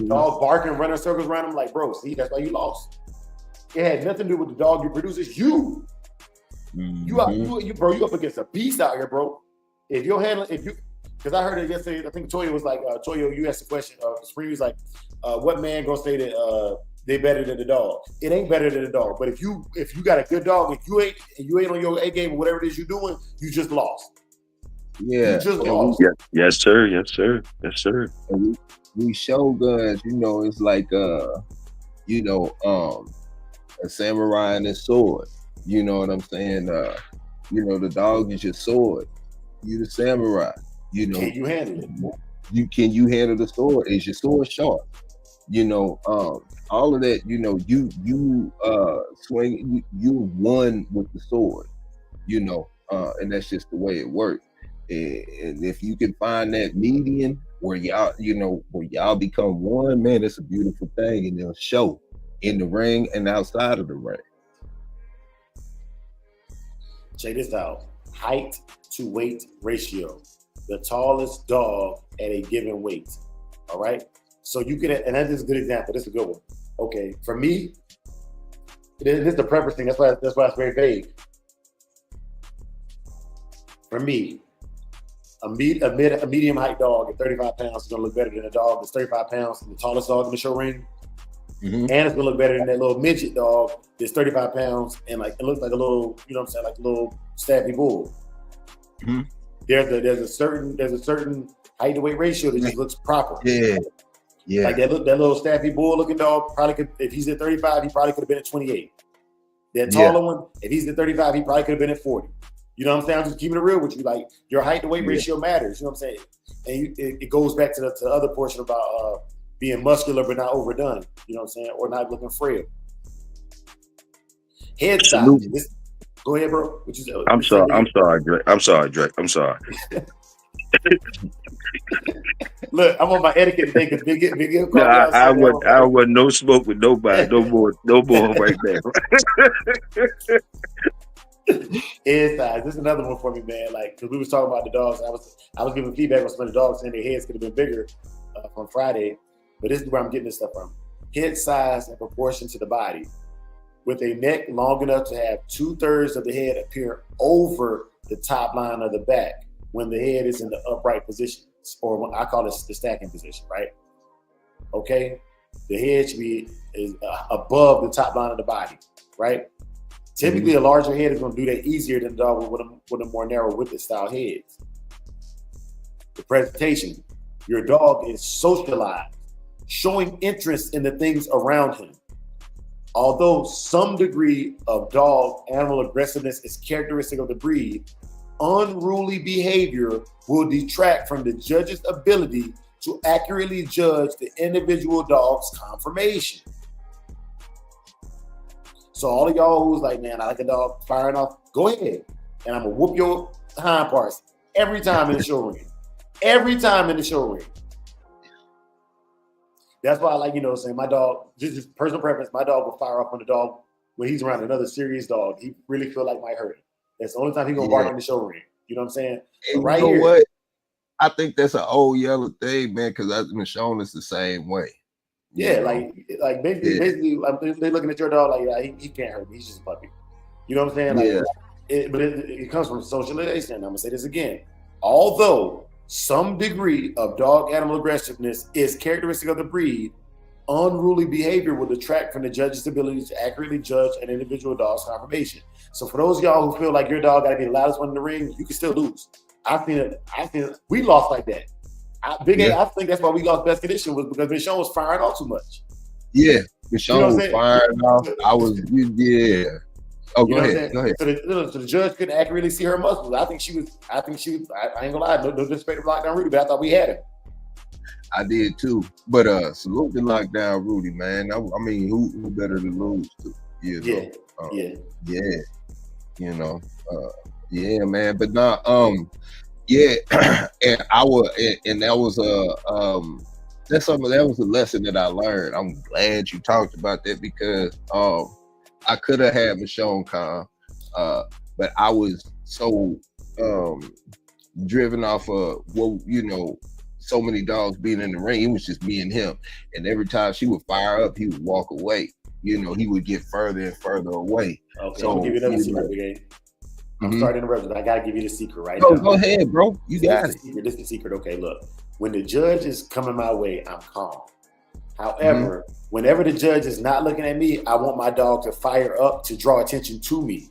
[SPEAKER 1] Dog barking, running circles around him. Like, bro, see, that's why you lost. It had nothing to do with the dog you produce. It's you. You up against a beast out here, bro. Because I heard it yesterday. I think Toya was like, Toya, you asked the question. Spring was like, what man gonna say that they better than the dog? It ain't better than the dog. But if you got a good dog, if you ain't on your A game or whatever it is you're doing, you just lost.
[SPEAKER 2] Yeah.
[SPEAKER 1] You just lost.
[SPEAKER 4] Yes, sir.
[SPEAKER 2] And we Shoguns, it's like a samurai and his sword. You know what I'm saying? The dog is your sword. You the samurai.
[SPEAKER 1] Can you handle it?
[SPEAKER 2] Can you handle the sword? Is your sword sharp? All of that, you swing, you won with the sword, and that's just the way it works. And if you can find that median where y'all become one, man, it's a beautiful thing, and it'll show in the ring and outside of the ring.
[SPEAKER 1] Check this out. Height to weight ratio. The tallest dog at a given weight. All right. So you can, and that is a good example. This is a good one. Okay. For me, this is the preference thing. That's why it's very vague. For me, a medium height dog at 35 pounds is gonna look better than a dog that's 35 pounds and the tallest dog in the show ring. And it's gonna look better than that little midget dog that's 35 pounds and like it looks like a little, like a little staffy bull. There's a certain height to weight ratio that just looks proper. Yeah. Like that little staffy bull looking dog probably could, if he's at 35, he probably could have been at 28. That taller one, if he's at 35, he probably could have been at 40. You know what I'm saying? I'm just keeping it real with you. Like your height to weight ratio matters. You know what I'm saying? And it goes back to the other portion about being muscular but not overdone. You know what I'm saying? Or not looking frail. Head size. Go ahead, bro.
[SPEAKER 4] I'm sorry, Drake.
[SPEAKER 1] Look, I'm on my etiquette thing because big
[SPEAKER 4] I want no smoke with nobody. No more right there.
[SPEAKER 1] Head size. This is another one for me, man. Like, because we was talking about the dogs. I was giving feedback on some of the dogs saying their heads could have been bigger on Friday, but this is where I'm getting this stuff from. Head size in proportion to the body, with a neck long enough to have 2/3 of the head appear over the top line of the back when the head is in the upright position, or what I call it the stacking position, right? Okay, the head should be above the top line of the body, right? Typically, a larger head is going to do that easier than a dog with a more narrow whippet style heads. The presentation, your dog is socialized, showing interest in the things around him. Although some degree of dog animal aggressiveness is characteristic of the breed, unruly behavior will detract from the judge's ability to accurately judge the individual dog's conformation. So all of y'all who's like, man, I like a dog firing off, go ahead. And I'm going to whoop your hind parts every time in the show ring. Every time in the show ring. That's why I like, saying my dog, just personal preference, my dog will fire off on the dog when he's around another serious dog. He really feel like might hurt him. That's the only time he's going to bark in the show ring. You know what I'm saying?
[SPEAKER 2] And right here. What? I think that's an old yellow thing, man, because that's been shown us the same way.
[SPEAKER 1] Yeah, like basically, they're looking at your dog like, yeah, he can't hurt me. He's just a puppy. You know what I'm saying? Like, but it comes from socialization. I'm gonna say this again. Although some degree of dog animal aggressiveness is characteristic of the breed, unruly behavior will detract from the judge's ability to accurately judge an individual dog's conformation. So for those of y'all who feel like your dog got to be the loudest one in the ring, you can still lose. I think we lost like that. I think that's why we lost best condition was because Michonne was firing off too much.
[SPEAKER 2] Yeah, Michonne was firing off. I was, Oh, go ahead.
[SPEAKER 1] So the judge couldn't accurately see her muscles. I think she was. I ain't gonna lie. No disrespect to Lockdown Rudy, but I thought we had him.
[SPEAKER 2] I did too. But salute to Lockdown Rudy, man. I mean, who better to lose to? Yeah. You know. Yeah, man. But not. Yeah, and that was that was a lesson that I learned. I'm glad you talked about that because I could have had Michonne Khan, but I was so driven off of so many dogs being in the ring. It was just me and him, and every time she would fire up, he would walk away. He would get further and further away.
[SPEAKER 1] Okay, so, I'm gonna give you another secret, Brigade. I'm starting to interrupt, but I gotta give you the secret right
[SPEAKER 2] now.
[SPEAKER 1] Go
[SPEAKER 2] ahead, bro. You got it.
[SPEAKER 1] This is the secret. Okay, look. When the judge is coming my way, I'm calm. However, whenever the judge is not looking at me, I want my dog to fire up to draw attention to me.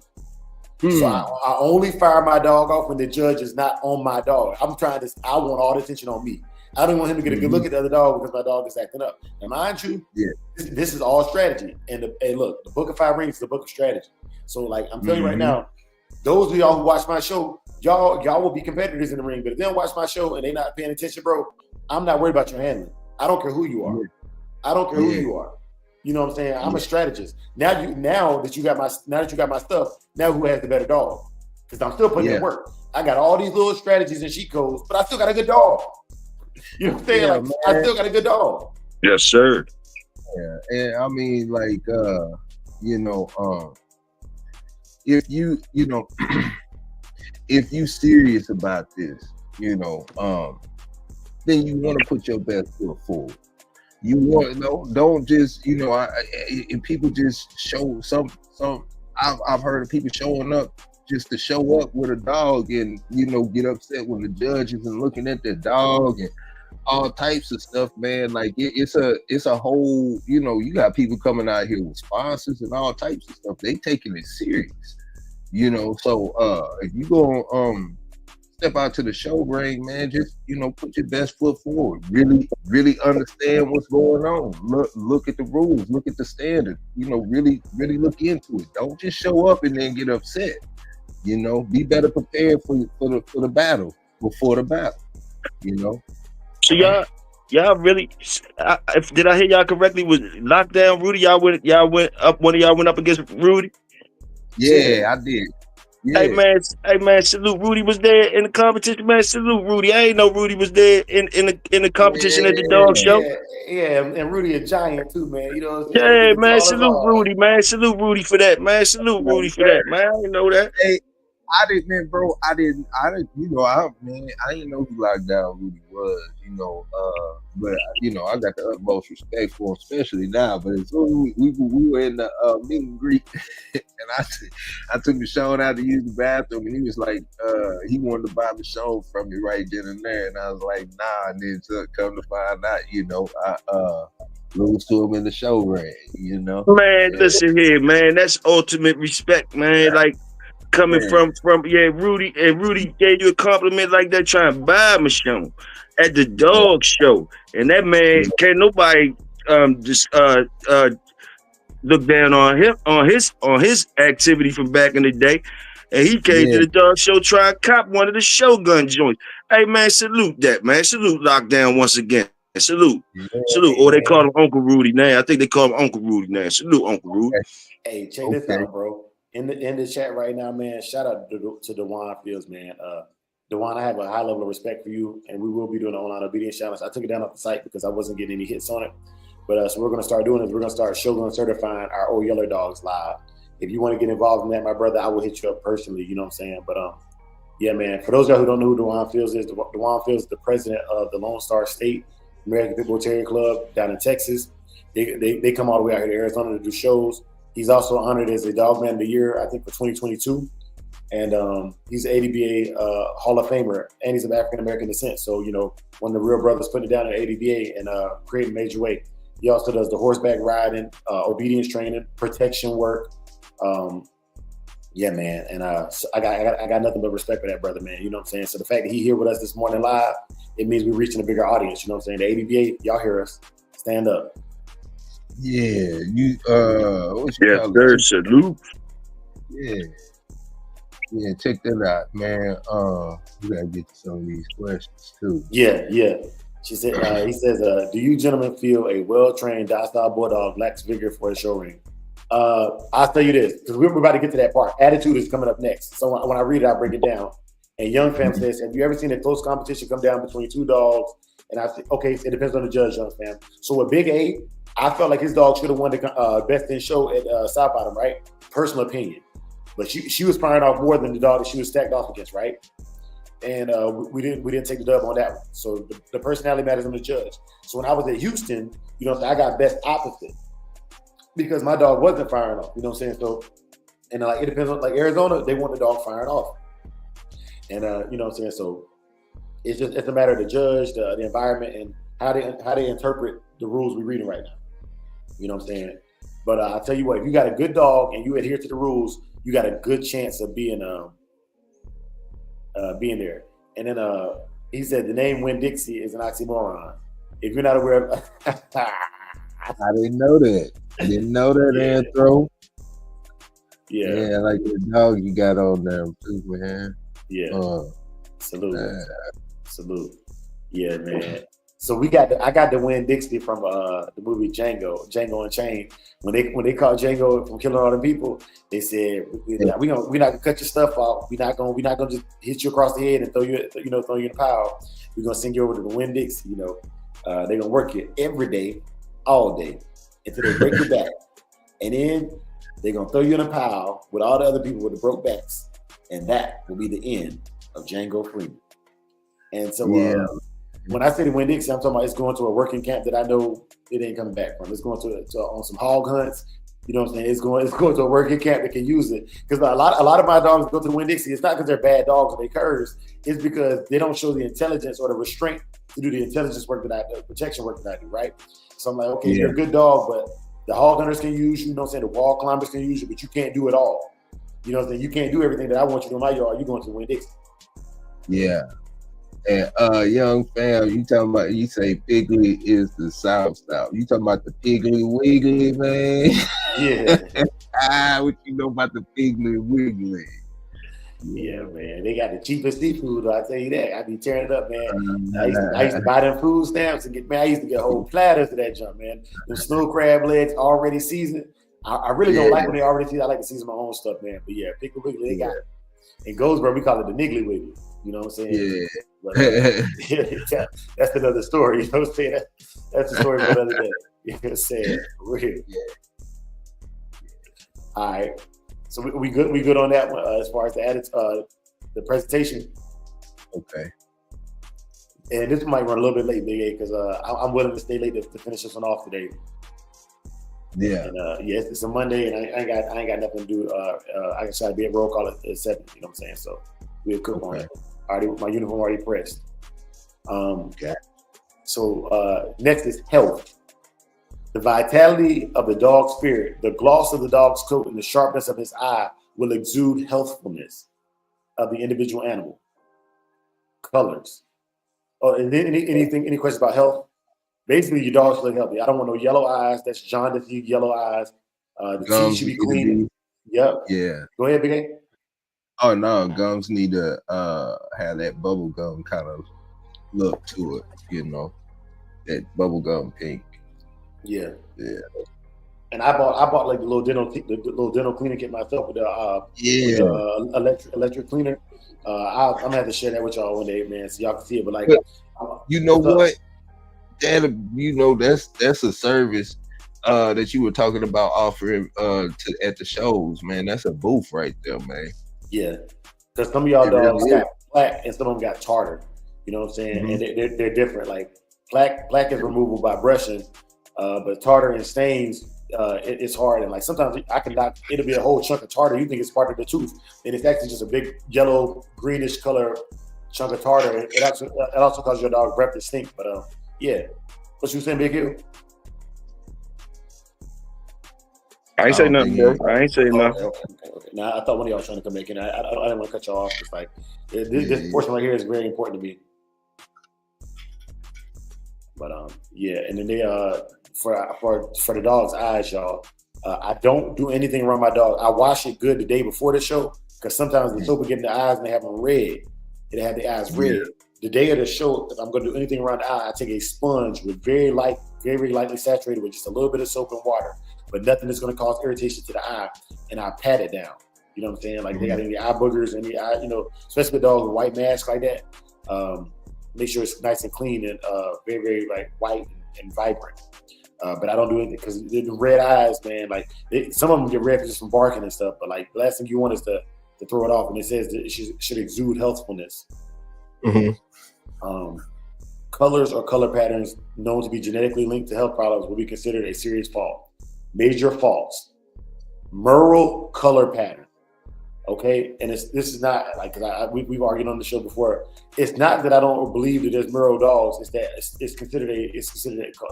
[SPEAKER 1] So I only fire my dog off when the judge is not on my dog. I want all the attention on me. I don't want him to get a good look at the other dog because my dog is acting up. And mind you, this is all strategy. And look, the Book of Five Rings is the book of strategy. So like I'm telling you right now, those of y'all who watch my show, y'all will be competitors in the ring. But if they don't watch my show and they're not paying attention, bro, I'm not worried about your handling. I don't care who you are. I don't care who you are. You know what I'm saying? I'm a strategist. Now that you got my stuff, now who has the better dog? Because I'm still putting in work. I got all these little strategies and cheat codes, but I still got a good dog. You know what I'm saying? I still got a good dog.
[SPEAKER 4] Yes, sir.
[SPEAKER 2] Yeah, and I mean, like, if you if you serious about this, then you want to put your best foot forward. You want don't just if people just show some. I've heard of people showing up just to show up with a dog and get upset when the judge isn't looking at their dog and all types of stuff, man. Like it's a whole, you got people coming out here with sponsors and all types of stuff. They taking it serious, So if you go step out to the show ring, man, just put your best foot forward. Really understand what's going on. Look at the rules. Look at the standard. Really look into it. Don't just show up and then get upset. Be better prepared for the battle before the battle.
[SPEAKER 4] So y'all really? Did I hear y'all correctly? Was Lockdown Rudy? Y'all went up. One of y'all went up against Rudy.
[SPEAKER 2] Yeah, I did. Yeah.
[SPEAKER 4] Hey man, salute. Rudy was there in the competition, man. Salute Rudy. I ain't know Rudy was there in the competition at the dog show.
[SPEAKER 1] Yeah, and Rudy a giant too, man. You know what I'm
[SPEAKER 4] saying? Yeah, man. Salute Rudy, man. Salute Rudy for that, man. Salute Rudy for that, man. I didn't know that.
[SPEAKER 2] Hey, I didn't, bro. I didn't, I didn't know who Lockdown Rudy was, but I got the utmost respect for him, especially now. But as soon as we were in the meet and greet, and I took Michonne out to use the bathroom, and he was like, he wanted to buy Michonne from me right then and there, and I was like, nah. And then come to find out, I lose to him in the show ring,
[SPEAKER 4] Man, listen here, man. That's ultimate respect, man. Like. Coming from Rudy, and Rudy gave you a compliment like that, trying to buy Michonne at the dog show, and that man can't nobody just look down on him on his activity from back in the day, and he came to the dog show trying to cop one of the Shogun joints. Hey man, salute that, man. Salute Lockdown once again. Salute. Or they call him Uncle Rudy now. I think they call him Uncle Rudy now. Salute Uncle Rudy.
[SPEAKER 1] Hey, check this out, bro. In the chat right now, man, shout out to Dewan Fields, man. Dewan, I have a high level of respect for you, and we will be doing an online obedience challenge. I took it down off the site because I wasn't getting any hits on it. But so we're going to start doing this. We're going to start Shogun certifying our Old Yeller dogs live. If you want to get involved in that, my brother, I will hit you up personally. You know what I'm saying? But yeah, man. For those of y'all who don't know who Dewan Fields is, Dewan Fields is the president of the Lone Star State American Pit Bull Terrier Club down in Texas. They come all the way out here to Arizona to do shows. He's also honored as a Dog Man of the Year, I think, for 2022. And he's an ADBA Hall of Famer, and he's of African American descent. So, you know, one of the real brothers putting it down at ADBA and creating a major way. He also does the horseback riding, obedience training, protection work. Yeah, man. And so I got nothing but respect for that brother, man. You know what I'm saying? So the fact that he here with us this morning live, it means we're reaching a bigger audience. You know what I'm saying? The ADBA, y'all hear us. Stand up.
[SPEAKER 2] Yeah, you
[SPEAKER 4] sir, salute.
[SPEAKER 2] Yeah, check that out, man. We gotta get to some of these questions too.
[SPEAKER 1] Yeah. She said, he says, do you gentlemen feel a well-trained docile bulldog lacks vigor for a show ring? I'll tell you this, because we're about to get to that part. Attitude is coming up next. So when I read it, I'll break it down. And Young Fam says, have you ever seen a close competition come down between two dogs? And I said, okay, it depends on the judge, Young Fam. So with Big A, I felt like his dog should have won the best in show at South Bottom, right? Personal opinion. But she was firing off more than the dog that she was stacked off against, right? And we didn't take the dub on that one. So the personality matters on the judge. So when I was at Houston, you know, I got best opposite because my dog wasn't firing off. You know what I'm saying? So, and like it depends on, like Arizona, they want the dog firing off, and you know what I'm saying. So it's a matter of the judge, the environment, and how they interpret the rules we're reading right now. You know what I'm saying? But I'll tell you what, if you got a good dog and you adhere to the rules, you got a good chance of being there. And then he said the name Winn-Dixie is an oxymoron. If you're not aware of
[SPEAKER 2] I didn't know that. Anthro. Yeah, I like the dog you got on there too, man.
[SPEAKER 1] Yeah. Salute. Yeah, man. So I got the Winn-Dixie from the movie Django Unchained. When they caught Django from killing all the people, they said we're not gonna cut your stuff off. We're not gonna just hit you across the head and throw you in the pile. We're gonna send you over to the Winn-Dixie. You know, they're gonna work you every day, all day, until they break your back, and then they're gonna throw you in a pile with all the other people with the broke backs, and that will be the end of Django Freeman. And so, when I say the Winn-Dixie, I'm talking about it's going to a working camp that I know it ain't coming back from. It's going to on some hog hunts. You know what I'm saying? It's going to a working camp that can use it. Because a lot of my dogs go to the Winn-Dixie. It's not because they're bad dogs or they curs. It's because they don't show the intelligence or the restraint to do the intelligence work the protection work that I do, right? So I'm like, okay, you're a good dog, but the hog hunters can use you. You know what I'm saying? The wall climbers can use you, but you can't do it all. You know what I'm saying? You can't do everything that I want you to do in my yard. You're going to the Winn-Dixie.
[SPEAKER 2] Yeah. And Young Fam, you say Piggly is the South. You talking about the Piggly Wiggly, man?
[SPEAKER 1] Yeah.
[SPEAKER 2] What you know about the Piggly Wiggly?
[SPEAKER 1] Yeah, man. They got the cheapest seafood, I tell you that. I be tearing it up, man. I used to buy them food stamps and I used to get whole platters of that junk, man. The snow crab legs already seasoned. I really don't like when they already seasoned. I like to season my own stuff, man. But yeah, Piggly Wiggly, they got it. In Goldsboro, we call it the Niggly Wiggly. You know what I'm saying?
[SPEAKER 2] Yeah.
[SPEAKER 1] But, that's another story. You know what I'm saying? That's the story for another day. You know what I'm saying? Real. All right. So we good. We good on that one as far as the presentation.
[SPEAKER 2] Okay.
[SPEAKER 1] And this might run a little bit late, Big A, because I'm willing to stay late to finish this one off today.
[SPEAKER 2] Yeah.
[SPEAKER 1] And it's a Monday, and I ain't got nothing to do. I can try to be at roll call at 7. You know what I'm saying? So we'll cook on it. Already, my uniform already pressed.
[SPEAKER 2] Okay.
[SPEAKER 1] So next is health. The vitality of the dog's spirit, the gloss of the dog's coat, and the sharpness of his eye will exude healthfulness of the individual animal. Colors. Oh, and then any questions about health? Basically, your dog should look healthy. I don't want no yellow eyes. That's jaundice, yellow eyes. The teeth should be clean. Yep.
[SPEAKER 2] Yeah.
[SPEAKER 1] Go ahead, Big A.
[SPEAKER 2] Oh no, gums need to have that bubble gum kind of look to it, you know, that bubble gum pink.
[SPEAKER 1] Yeah. And I bought like the little dental cleaner kit myself with the electric cleaner. I'm gonna have to share that with y'all one day, man, so y'all can see it. But like,
[SPEAKER 2] you know what? That's a service that you were talking about offering at the shows, man. That's a booth right there, man.
[SPEAKER 1] Yeah, because some of y'all dogs got plaque and some of them got tartar. You know what I'm saying? Mm-hmm. And they're different. Like plaque is removable by brushing, but tartar and stains it's hard. And like sometimes I can knock, it'll be a whole chunk of tartar. You think it's part of the tooth, and it's actually just a big yellow, greenish color chunk of tartar. It also causes your dog breath to stink. But yeah, what you saying, Big Hill?
[SPEAKER 4] I ain't say nothing, bro. I ain't saying nothing.
[SPEAKER 1] Okay. Now I thought one of y'all was trying to come back in. I didn't want to cut you off. It's like this portion right here is very important to me. But yeah, and then they for the dog's eyes, y'all. I don't do anything around my dog. I wash it good the day before the show because sometimes the soap will get in the eyes and they have them red. They have the eyes red. The day of the show, if I'm going to do anything around the eye, I take a sponge with very lightly saturated with just a little bit of soap and water, but nothing that's going to cause irritation to the eye, and I pat it down. You know what I'm saying? Like they got any eye boogers, any eye, especially with dogs with white masks like that. Make sure it's nice and clean and very, very like white and vibrant. But I don't do it because the red eyes, man, like some of them get red just from barking and stuff. But like the last thing you want is to throw it off. And it says that it should exude healthfulness. Colors or color patterns known to be genetically linked to health problems will be considered a serious fault. Major faults. Merle color pattern. Okay, and this is not like we've argued on the show before. It's not that I don't believe that there's Merle dogs. It's that it's considered a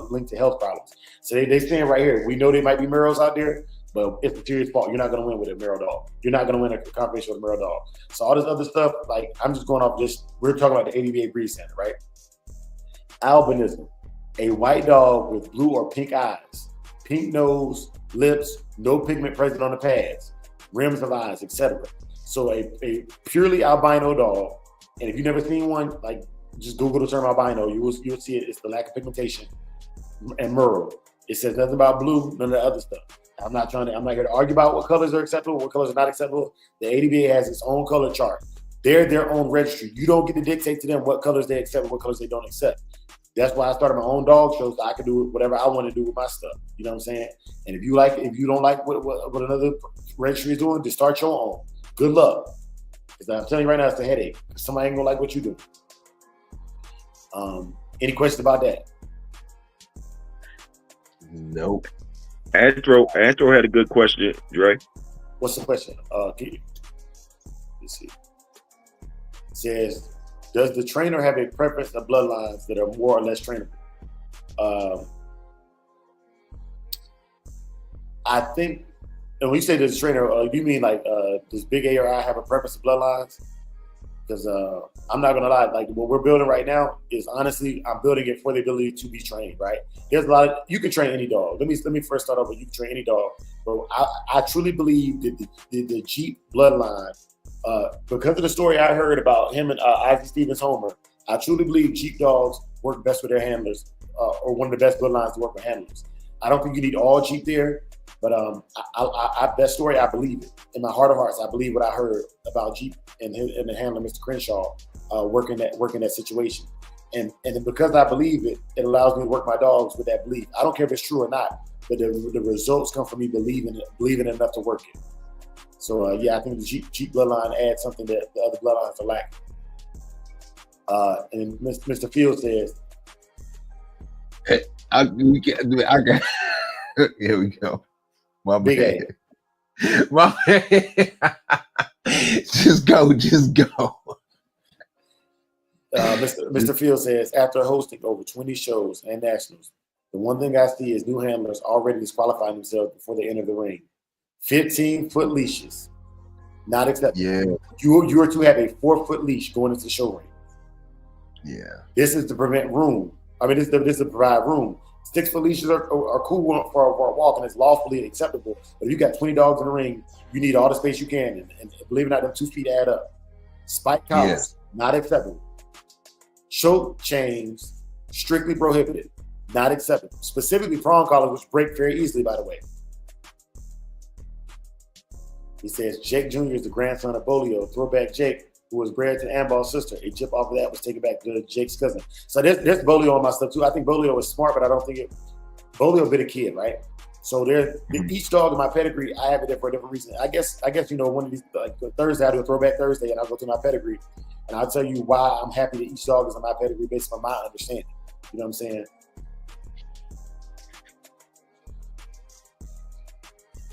[SPEAKER 1] link to health problems. So they saying right here, we know there might be Merles out there, but it's a serious fault. You're not going to win with a Merle dog. You're not going to win a competition with a Merle dog. So all this other stuff, like I'm just going off we're talking about the ADBA breed standard, right? Albinism, a white dog with blue or pink eyes, pink nose, lips, no pigment present on the pads, rims of eyes, etc. So a purely albino dog, and if you've never seen one, like just Google the term albino, you'll see it. It's the lack of pigmentation and Merle. It says nothing about blue, none of the other stuff. I'm not here to argue about what colors are acceptable, what colors are not acceptable. The ADBA has its own color chart. They're their own registry. You don't get to dictate to them what colors they accept and what colors they don't accept. That's why I started my own dog show so I can do whatever I want to do with my stuff. You know what I'm saying? And if you don't like what another registry is doing, just start your own. Good luck. Because I'm telling you right now, it's a headache. Because somebody ain't gonna like what you do. Any questions about that?
[SPEAKER 2] Nope.
[SPEAKER 4] Astro had a good question, Dre.
[SPEAKER 1] What's the question? Let's see. It says, does the trainer have a preference of bloodlines that are more or less trainable? I think, and when you say does the trainer, you mean like does Big A or I have a preference of bloodlines? Because I'm not gonna lie, like what we're building right now is honestly, I'm building it for the ability to be trained. Right? There's a lot of you can train any dog. Let me first start off with you can train any dog. But I truly believe that the Jeep bloodline. Because of the story I heard about him and Isaac Stevens Homer, I truly believe Jeep dogs work best with their handlers, or one of the best bloodlines to work with handlers. I don't think you need all Jeep there, but that story, I believe it. In my heart of hearts, I believe what I heard about Jeep and the handler, Mr. Crenshaw, working that situation. And because I believe it, it allows me to work my dogs with that belief. I don't care if it's true or not, but the results come from me believing enough to work it. So yeah, I think the Jeep bloodline adds something that the other bloodlines are lacking. And Mr. Field says,
[SPEAKER 2] "Hey, I got here we go. My bad. My bad. Just go.
[SPEAKER 1] Mr. Field says, after hosting over 20 shows and nationals, the one thing I see is new handlers already disqualifying themselves before they enter the ring. 15-foot leashes, not acceptable.
[SPEAKER 2] Yeah.
[SPEAKER 1] You are to have a 4-foot leash going into the show ring.
[SPEAKER 2] Yeah.
[SPEAKER 1] This is to prevent room. I mean, this is to provide room. 6-foot leashes are cool for walking. It's lawfully acceptable. But if you got 20 dogs in the ring, you need all the space you can. And believe it or not, them 2 feet add up. Spike collars, not acceptable. Choke chains, strictly prohibited, not acceptable. Specifically, prong collars, which break very easily, by the way. He says, Jake Jr. is the grandson of Bolio, throwback Jake, who was bred to Amball's sister. A chip off of that was taken back to Jake's cousin. So there's Bolio on my stuff too. I think Bolio was smart, but I don't think Bolio been a kid, right? So each dog in my pedigree, I have it there for a different reason. I guess one of these, like Thursday, I do a throwback Thursday, and I'll go to my pedigree, and I'll tell you why I'm happy that each dog is in my pedigree based on my understanding. You know what I'm saying?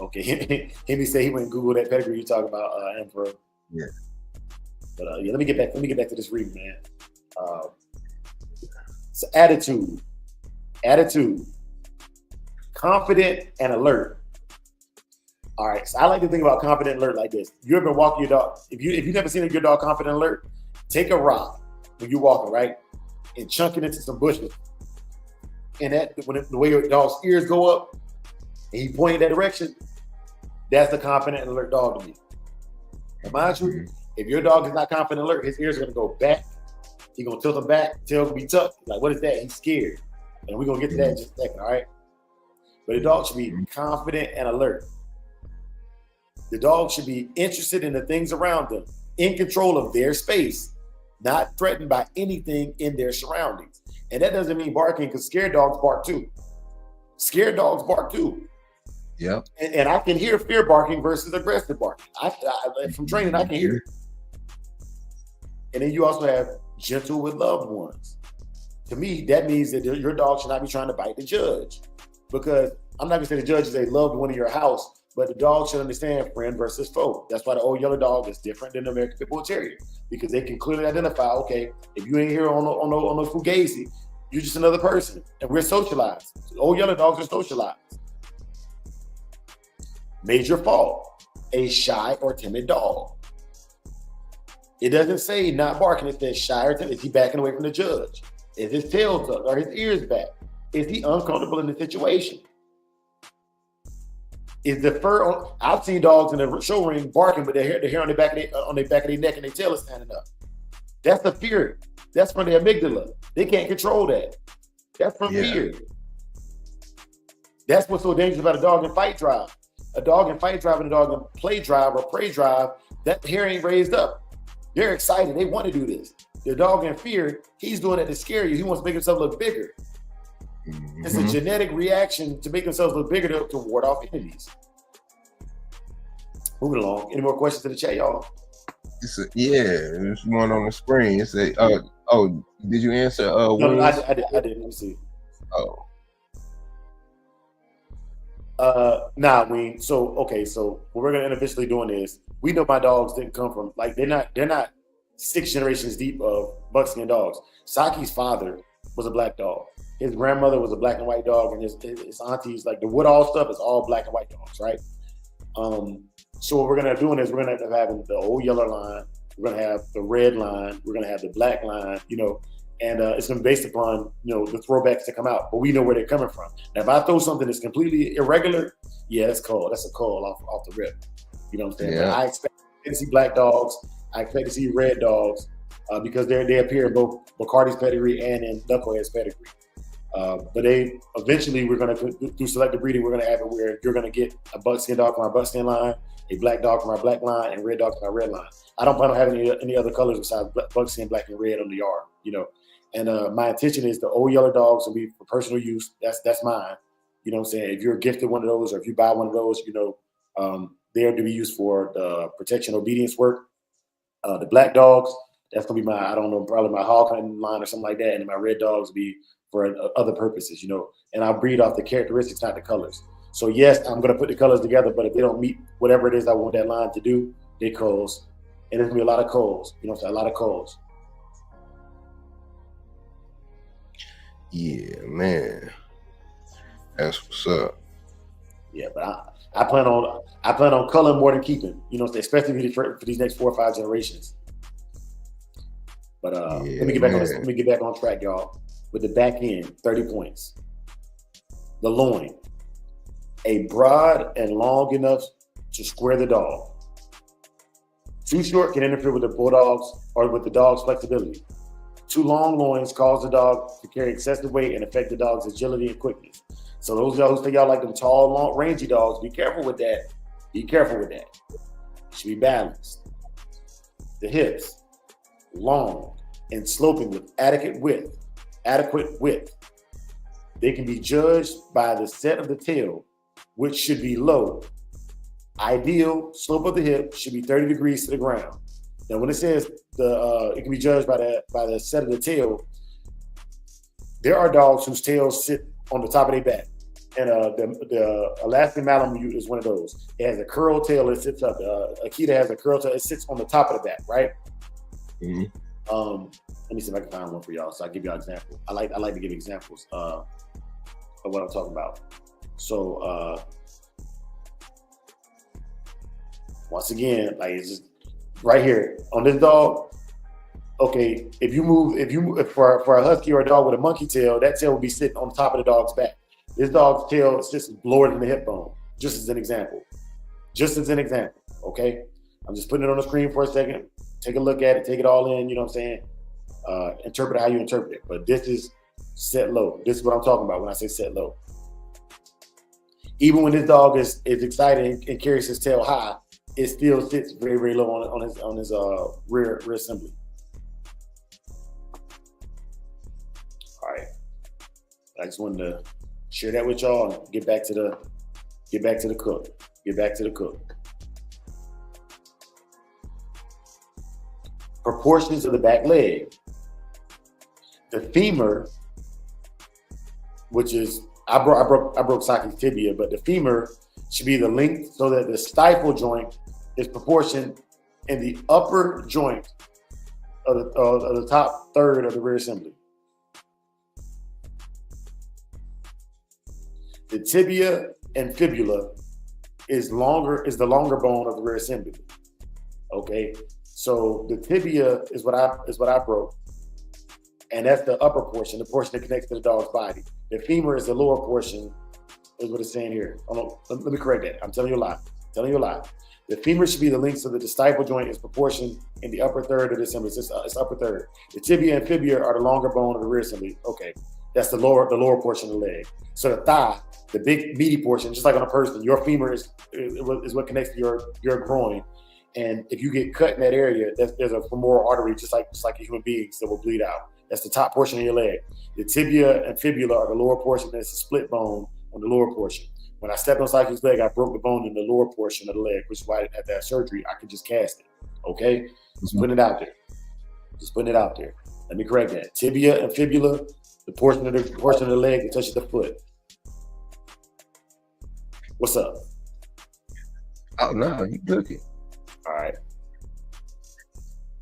[SPEAKER 1] Okay, he say he went and Google that pedigree you talking about, Emperor.
[SPEAKER 2] Yeah.
[SPEAKER 1] But let me get back to this reading, man. So attitude, confident and alert. All right, so I like to think about confident and alert like this. You ever walking your dog? If you've never seen your dog confident and alert, take a rock when you're walking, right, and chunk it into some bushes. And that the way your dog's ears go up and he pointing that direction, that's the confident and alert dog to me. And mind you, if your dog is not confident and alert, his ears are gonna go back. He's gonna tilt them back, tail gonna be tucked. Like, what is that? He's scared. And we're gonna get to that in just a second, all right? But the dog should be confident and alert. The dog should be interested in the things around them, in control of their space, not threatened by anything in their surroundings. And that doesn't mean barking, because scared dogs bark too. Scared dogs bark too.
[SPEAKER 2] Yeah.
[SPEAKER 1] And I can hear fear barking versus aggressive barking. From training, I can hear it. And then you also have gentle with loved ones. To me, that means that your dog should not be trying to bite the judge. Because I'm not gonna say the judge is a loved one in your house, but the dog should understand friend versus foe. That's why the old yellow dog is different than the American Pit Bull Terrier, because they can clearly identify, okay, if you ain't here on the fugazi, you're just another person, and we're socialized. Old yellow dogs are socialized. Major fault, a shy or timid dog. It doesn't say not barking, it says shy or timid. Is he backing away from the judge? Is his tail tucked? Are his ears back? Is he uncomfortable in the situation? Is the fur on? I've seen dogs in the show ring barking, but their hair on their back of their neck and their tail is standing up. That's the fear. That's from the amygdala. They can't control that. That's from fear. That's what's so dangerous about a dog in fight drive. A dog in fight drive and a dog in play drive or prey drive, that hair ain't raised up. They're excited. They want to do this. The dog in fear, he's doing it to scare you. He wants to make himself look bigger. It's a genetic reaction to make themselves look bigger to ward off enemies. Moving along. Any more questions to the chat, y'all?
[SPEAKER 2] There's one on the screen. It's a did you answer
[SPEAKER 1] No, I did. Let me see. So what we're gonna end eventually doing is, we know my dogs didn't come from, like, they're not 6 generations deep of buckskin dogs. Saki's father was a black dog. His grandmother was a black and white dog, and his aunties, like the Woodall stuff, is all black and white dogs, right? So what we're gonna do is we're gonna end up having the old yellow line, we're gonna have the red line, we're gonna have the black line, and it's gonna be based upon the throwbacks that come out, but we know where they're coming from. Now, if I throw something that's completely irregular, that's a call off the rip. You know what I'm saying?
[SPEAKER 2] Yeah.
[SPEAKER 1] But I expect to see black dogs. I expect to see red dogs because they appear in both Bacardi's pedigree and in Knucklehead's pedigree. But eventually we're going to do selective breeding. We're going to have it where you're going to get a buckskin dog from our buckskin line, a black dog from our black line, and red dog from our red line. I don't plan on having any other colors besides buckskin, black, and red on the yard. And my intention is the old yellow dogs will be for personal use. That's mine. You know what I'm saying? If you're gifted one of those, or if you buy one of those, they're to be used for protection, obedience work. The black dogs, that's gonna be probably my hog hunting line or something like that. And my red dogs will be for other purposes, and I'll breed off the characteristics, not the colors. So yes, I'm gonna put the colors together, but if they don't meet whatever it is I want that line to do, they culls. And there's gonna be a lot of culls, a lot of culls.
[SPEAKER 2] Yeah, man. That's what's up.
[SPEAKER 1] Yeah, but I plan on culling more than keeping, especially for these next 4 or 5 generations. But let me get back on track, y'all. With the back end, 30 points. The loin, a broad and long enough to square the dog. Too short can interfere with the bulldog's or with the dog's flexibility. Too long loins cause the dog to carry excessive weight and affect the dog's agility and quickness. So those of y'all who think y'all like them tall, long, rangy dogs, be careful with that. Be careful with that. It should be balanced. The hips, long and sloping with adequate width. They can be judged by the set of the tail, which should be low. Ideal slope of the hip should be 30 degrees to the ground. Now, when it says it can be judged by the set of the tail, there are dogs whose tails sit on the top of their back. and the Alaskan Malamute is one of those. It has a curl tail that sits up. Akita has a curl tail. It sits on the top of the back, right?
[SPEAKER 2] Mm-hmm.
[SPEAKER 1] Let me see if I can find one for y'all. So I'll give y'all an example. I like to give examples of what I'm talking about. So once again, like it's just right here on this dog. Okay, if for a husky or a dog with a monkey tail, that tail will be sitting on top of the dog's back. This dog's tail is just lower than the hip bone, just as an example. Okay? I'm just putting it on the screen for a second. Take a look at it, take it all in, you know what I'm saying? Interpret it how you interpret it. But this is set low. This is what I'm talking about when I say set low. Even when this dog is excited and carries his tail high, it still sits very, very low on his rear assembly. All right. I just wanted to share that with y'all and get back to the cook. Proportions of the back leg. The femur, which is I broke Saki's tibia, but the femur should be the length so that the stifle joint is proportioned in the upper joint of the top third of the rear assembly. The tibia and fibula is the longer bone of the rear assembly. Okay, so the tibia is what I broke, and that's the upper portion, the portion that connects to the dog's body. The femur is the lower portion, is what it's saying here. Oh, no, let me correct that. I'm telling you a lie. The femur should be the length so that the stifle joint is proportioned in the upper third of the assembly. It's upper third. The tibia and fibula are the longer bone of the rear assembly. Okay, that's the lower portion of the leg. So the thigh, the big meaty portion, just like on a person, your femur is what connects to your groin. And if you get cut in that area, there's a femoral artery, just like a human being, that will bleed out. That's the top portion of your leg. The tibia and fibula are the lower portion. That's a split bone on the lower portion. When I stepped on Saki's leg, I broke the bone in the lower portion of the leg, which is why I didn't have to have surgery. I could just cast it. Okay? Just putting it out there. Let me correct that. Tibia and fibula, the portion of the leg that touches the foot. What's up?
[SPEAKER 2] Oh no, you cooking.
[SPEAKER 1] All right.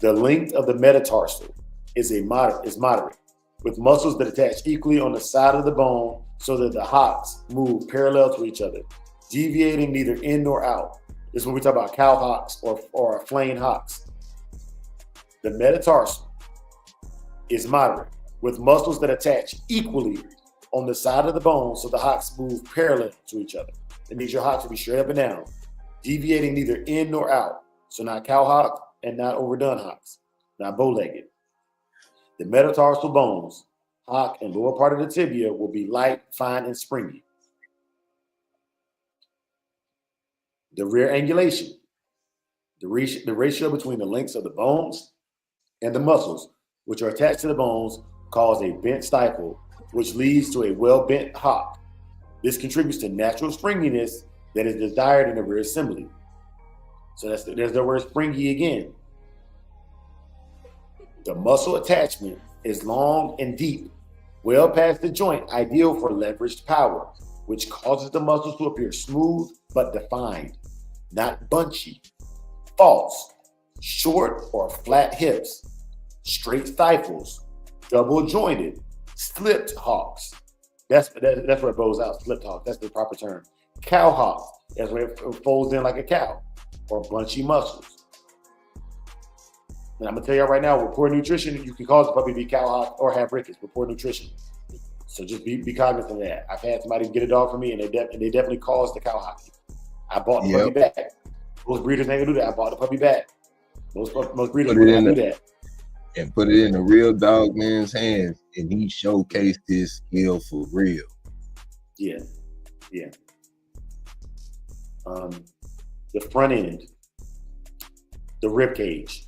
[SPEAKER 1] The length of the metatarsal is moderate, with muscles that attach equally on the side of the bone so that the hocks move parallel to each other, deviating neither in nor out. This is when we talk about cow hocks or flaying hocks. The metatarsal is moderate, with muscles that attach equally on the side of the bone so the hocks move parallel to each other. It means your hocks will be straight up and down, deviating neither in nor out. So not cow hock and not overdone hocks, not bow-legged. The metatarsal bones, hock, and lower part of the tibia will be light, fine, and springy. The rear angulation, the ratio between the lengths of the bones and the muscles, which are attached to the bones, cause a bent stifle, which leads to a well-bent hock. This contributes to natural springiness that is desired in the rear assembly. So there's the word springy again. The muscle attachment is long and deep, well past the joint, ideal for leveraged power, which causes the muscles to appear smooth but defined, not bunchy. False, short or flat hips, straight stifles, double jointed, slipped hocks. That's where it bows out, slipped hocks. That's the proper term. Cow hock, that's where it folds in like a cow, or bunchy muscles. And I'm gonna tell y'all right now, with poor nutrition, you can cause the puppy to be cow hock or have rickets with poor nutrition. So just be cognizant of that. I've had somebody get a dog for me, and they definitely caused the cow hock. I bought the puppy back. Most breeders ain't gonna do that. I bought the puppy back. Most breeders ain't gonna do that.
[SPEAKER 2] And put it in a real dog man's hands, and he showcased his skill for real.
[SPEAKER 1] Yeah. The front end, the rib cage,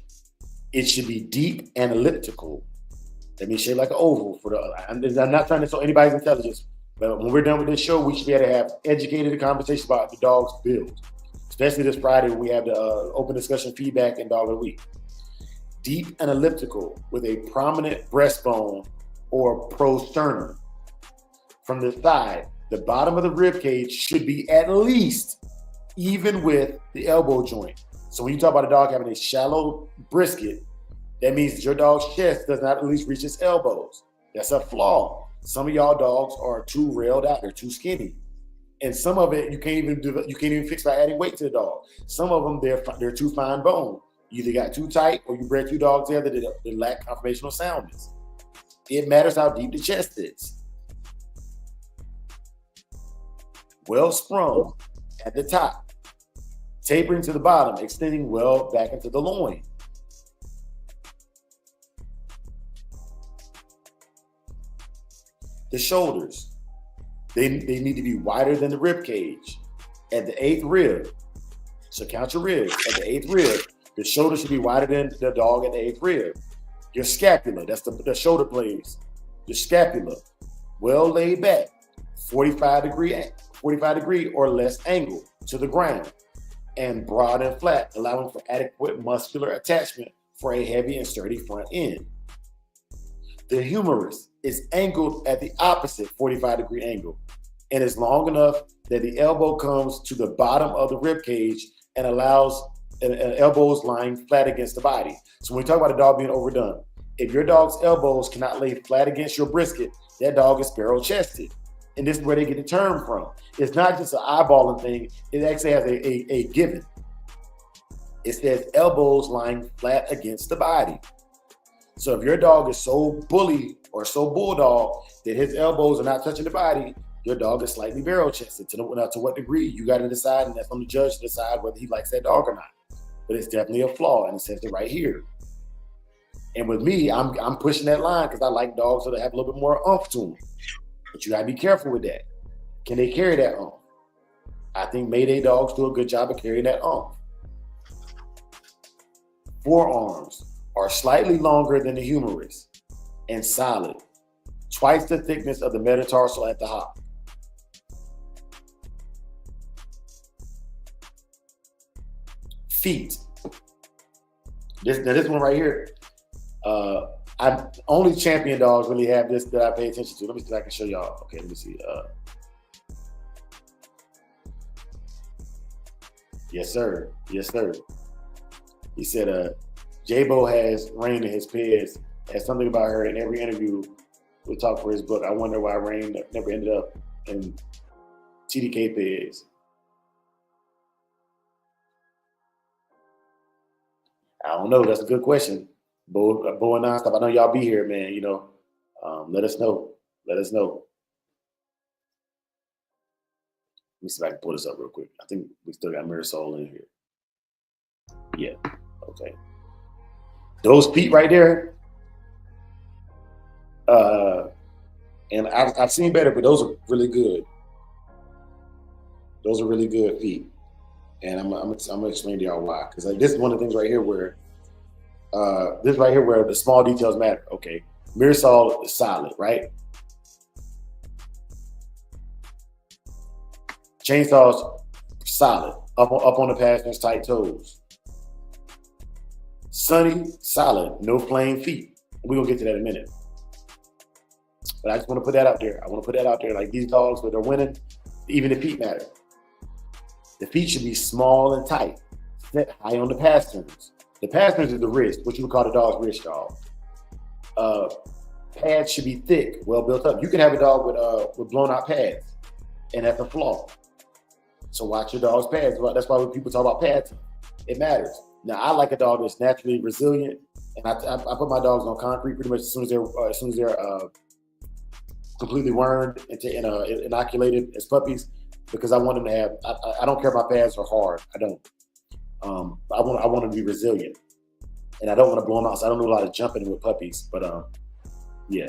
[SPEAKER 1] it should be deep and elliptical. That means shaped like an oval. I'm not trying to insult anybody's intelligence, but when we're done with this show, we should be able to have educated conversation about the dog's build, especially this Friday when we have the open discussion feedback and dog of the week. Deep and elliptical with a prominent breastbone or prosternum. From the side, the bottom of the rib cage should be at least even with the elbow joint. So when you talk about a dog having a shallow brisket, that means your dog's chest does not at least reach its elbows. That's a flaw. Some of y'all dogs are too railed out, they're too skinny. And some of it you can't even fix by adding weight to the dog. Some of them they're too fine bone. You either got too tight or you bred two dogs together that lack conformational soundness. It matters how deep the chest is. Well sprung at the top, tapering to the bottom, extending well back into the loin. The shoulders, they need to be wider than the rib cage. At the 8th rib, so count your ribs. At the 8th rib, the shoulder should be wider than the dog at the 8th rib. Your scapula, that's the shoulder blades. Your scapula, well laid back, 45 degree or less angle to the ground, and broad and flat, allowing for adequate muscular attachment for a heavy and sturdy front end. The humerus is angled at the opposite 45-degree angle and is long enough that the elbow comes to the bottom of the rib cage and allows an elbows lying flat against the body. So when we talk about a dog being overdone, if your dog's elbows cannot lay flat against your brisket, that dog is barrel-chested. And this is where they get the term from. It's not just an eyeballing thing. It actually has a given. It says elbows lying flat against the body. So if your dog is so bully or so bulldog that his elbows are not touching the body, your dog is slightly barrel-chested. To what degree, you got to decide, and that's on the judge to decide whether he likes that dog or not. But it's definitely a flaw, and it says it right here. And with me, I'm pushing that line because I like dogs that have a little bit more oomph to them. But you got to be careful with that. Can they carry that oomph? I think Mayday dogs do a good job of carrying that oomph. Forearms are slightly longer than the humerus and solid, twice the thickness of the metatarsal at the hop. Feet. This one right here, only champion dogs really have this that I pay attention to. Let me see if I can show y'all. Okay, let me see. Yes, sir. Yes, sir. He said, J-Bo has Rain in his peds, has something about her in every interview. We'll talk for his book. I wonder why Rain never ended up in TDK peds. I don't know. That's a good question. Bo and Nonstop. I know y'all be here, man. You know, let us know. Let us know. Let me see if I can pull this up real quick. I think we still got Marisol in here. Yeah. Okay. Those feet right there. And I've seen better, but those are really good. Those are really good feet. And I'm gonna explain to y'all why. Because this is one of the things right here where the small details matter. Okay, Marisol is solid, right? Chainsaw's solid, up on the passenger's tight toes. Sunny, solid, no flame feet. We're gonna get to that in a minute. But I just want to put that out there. I want to put that out there. Like these dogs, when they're winning, even the feet matter. The feet should be small and tight, set high on the pasterns. The pasterns is the wrist, what you would call the dog's wrist, y'all. Pads should be thick, well built up. You can have a dog with blown out pads, and that's a flaw. So watch your dog's pads. That's why when people talk about pads, it matters. Now I like a dog that's naturally resilient, and I put my dogs on concrete pretty much as soon as they're completely wormed and inoculated as puppies. Because I want them to have, I don't care if my pads are hard. I don't. I want them to be resilient, and I don't want to blow them out. So I don't do a lot of jumping with puppies. But yeah,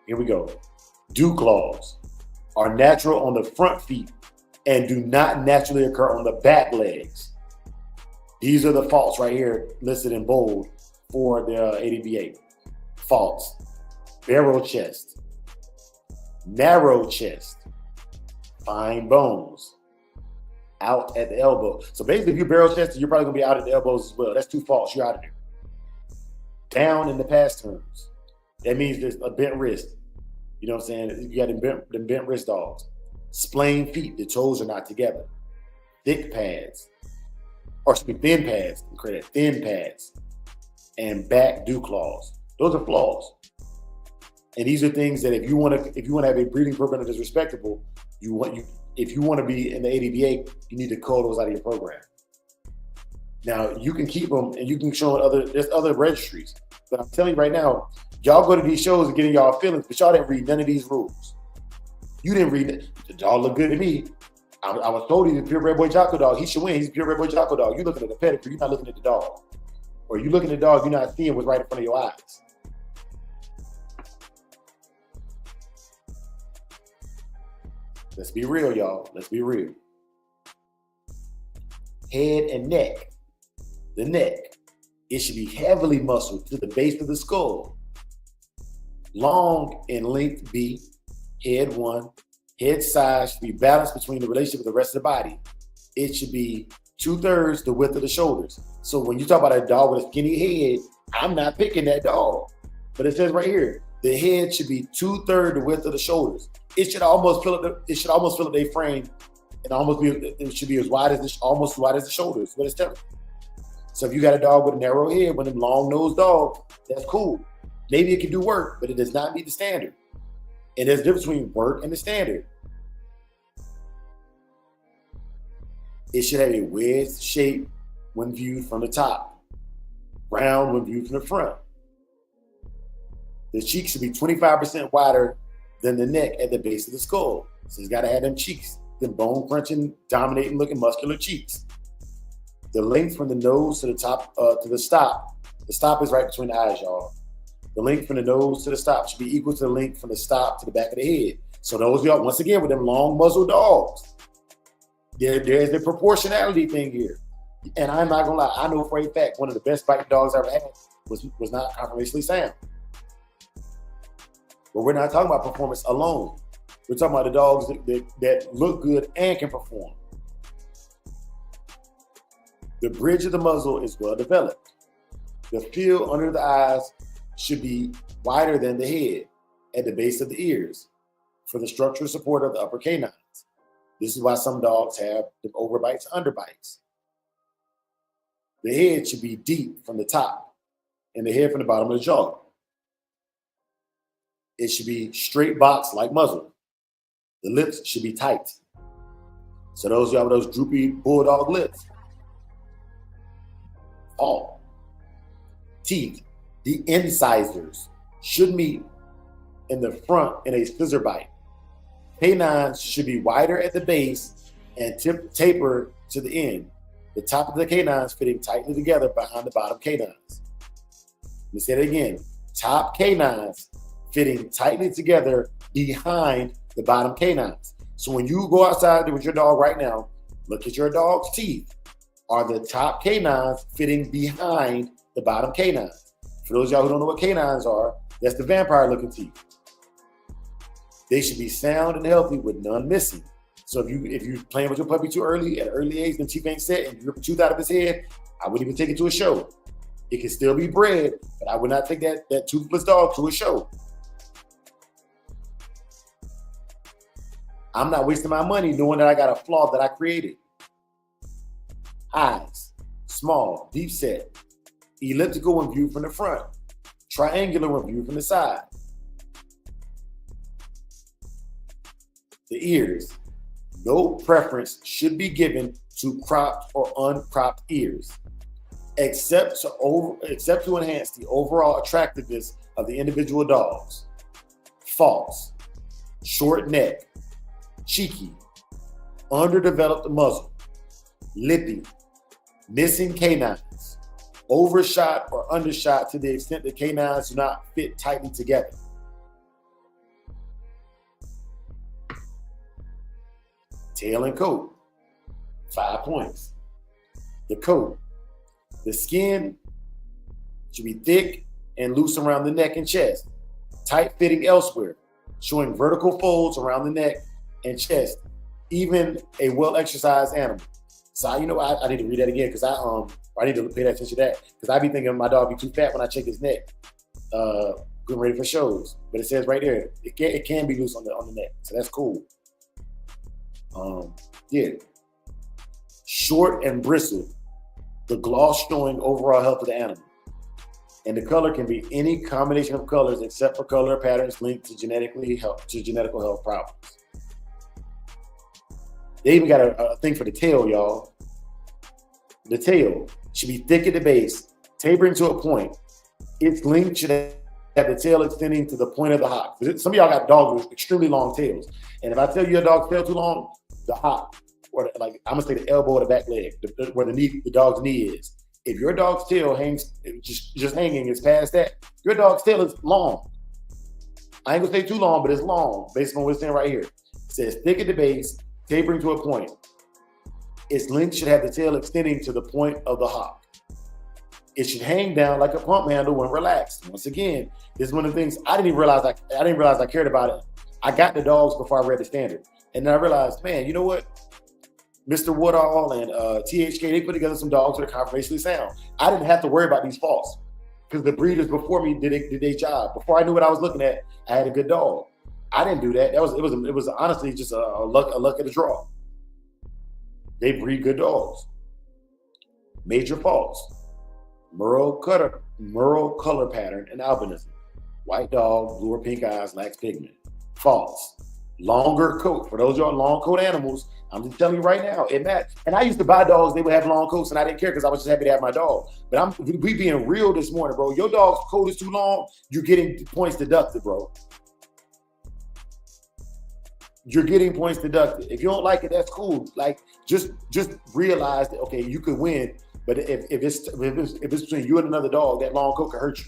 [SPEAKER 1] here we go. Dew claws are natural on the front feet and do not naturally occur on the back legs. These are the faults right here listed in bold for the ADBA. Faults: barrel chest, narrow chest, fine bones, out at the elbow. So basically, if you're barrel chested, you're probably gonna be out at the elbows as well. That's two faults. You're out of there. Down in the pasterns. That means there's a bent wrist. You know what I'm saying? You got them bent wrist dogs. Splaying feet, the toes are not together. Thick pads, or thin pads, thin pads, and back dew claws. Those are flaws. And these are things that if you want to have a breeding program that is respectable, if you want to be in the ADBA, you need to call those out of your program. Now you can keep them and you can show there's other registries, but I'm telling you right now, y'all go to these shows and getting y'all feelings, but y'all didn't read none of these rules. You didn't read it. The dog look good to me. I was told he's a purebred boy Jocko dog. He should win. He's a purebred boy Jocko dog. You're looking at the pedigree. You're not looking at the dog. Or you looking at the dog, you're not seeing what's right in front of your eyes. Let's be real, y'all. Let's be real. Head and neck. The neck. It should be heavily muscled to the base of the skull. Long in length B. Head 1. Head size should be balanced between the relationship with the rest of the body. It should be 2/3 the width of the shoulders. So when you talk about a dog with a skinny head, I'm not picking that dog. But it says right here, the head should be 2/3 the width of the shoulders. It should almost fill up their frame, and it should be almost as wide as the shoulders. What it's telling you. So if you got a dog with a narrow head, one of them long-nosed dogs, that's cool. Maybe it can do work, but it does not meet the standard. And there's a difference between work and the standard. It should have a wedge shape when viewed from the top, round when viewed from the front. The cheeks should be 25% wider than the neck at the base of the skull. So it's got to have them cheeks, them bone crunching, dominating looking muscular cheeks. The length from the nose to the top, to the stop. The stop is right between the eyes, y'all. The length from the nose to the stop should be equal to the length from the stop to the back of the head. So those y'all, once again, with them long muzzled dogs, there's the proportionality thing here. And I'm not gonna lie, I know for a fact one of the best biting dogs I ever had was not conformationally sound. But we're not talking about performance alone. We're talking about the dogs that look good and can perform. The bridge of the muzzle is well developed. The field under the eyes should be wider than the head at the base of the ears for the structural support of the upper canines. This is why some dogs have the overbites and underbites. The head should be deep from the top and the head from the bottom of the jaw. It should be straight box like muzzle. The lips should be tight. So those y'all with those droopy bulldog lips. All teeth. The incisors should meet in the front in a scissor bite. Canines should be wider at the base and taper to the end. The top of the canines fitting tightly together behind the bottom canines. Let me say it again. Top canines fitting tightly together behind the bottom canines. So when you go outside with your dog right now, look at your dog's teeth. Are the top canines fitting behind the bottom canines? For those of y'all who don't know what canines are, that's the vampire looking teeth. They should be sound and healthy with none missing. So if you're playing with your puppy too early, at an early age, the teeth ain't set and you rip a tooth out of his head, I wouldn't even take it to a show. It can still be bred, but I would not take that toothless dog to a show. I'm not wasting my money knowing that I got a flaw that I created. Eyes, small, deep set, elliptical when viewed from the front, triangular when viewed from the side. The ears, no preference should be given to cropped or uncropped ears, except to enhance the overall attractiveness of the individual dogs. False, short neck, cheeky, underdeveloped muzzle, lippy, missing canines, overshot or undershot to the extent that canines do not fit tightly together. Tail and coat, 5 points. The coat, the skin should be thick and loose around the neck and chest, tight fitting elsewhere, showing vertical folds around the neck and chest, even a well-exercised animal. So I need to read that again because I need to pay attention to that because I be thinking my dog be too fat when I check his neck, getting ready for shows. But it says right there, it can be loose on the neck, so that's cool. Yeah. Short and bristled, the gloss showing overall health of the animal. And the color can be any combination of colors except for color patterns linked to genetical health problems. They even got a thing for the tail, y'all. The tail should be thick at the base, tapering to a point. Its length should have the tail extending to the point of the hock. Some of y'all got dogs with extremely long tails. And if I tell you your dog's tail too long, the hock, or like I'm gonna say the elbow or the back leg, where the dog's knee is. If your dog's tail hangs, just hanging is past that, your dog's tail is long. I ain't gonna say too long, but it's long, based on what's saying right here. It says thick at the base, tapering to a point. Its length should have the tail extending to the point of the hock. It should hang down like a pump handle when relaxed. Once again, this is one of the things I didn't even realize I cared about it. I got the dogs before I read the standard. And then I realized, man, you know what? Mr. Woodall and THK, they put together some dogs that are conversationally sound. I didn't have to worry about these faults because the breeders before me did their job. Before I knew what I was looking at, I had a good dog. I didn't do that. It was honestly just a luck of the draw. They breed good dogs. Major faults: Merle color pattern and albinism. White dog, blue or pink eyes, lacks pigment. Faults: longer coat. For those of y'all long coat animals, I'm just telling you right now, it matters. And I used to buy dogs, they would have long coats, and I didn't care because I was just happy to have my dog. But we being real this morning, bro. Your dog's coat is too long, you're getting points deducted, bro. You're getting points deducted. If you don't like it, that's cool. Like, just realize that, okay, you could win, but if it's between you and another dog, that long coat could hurt you.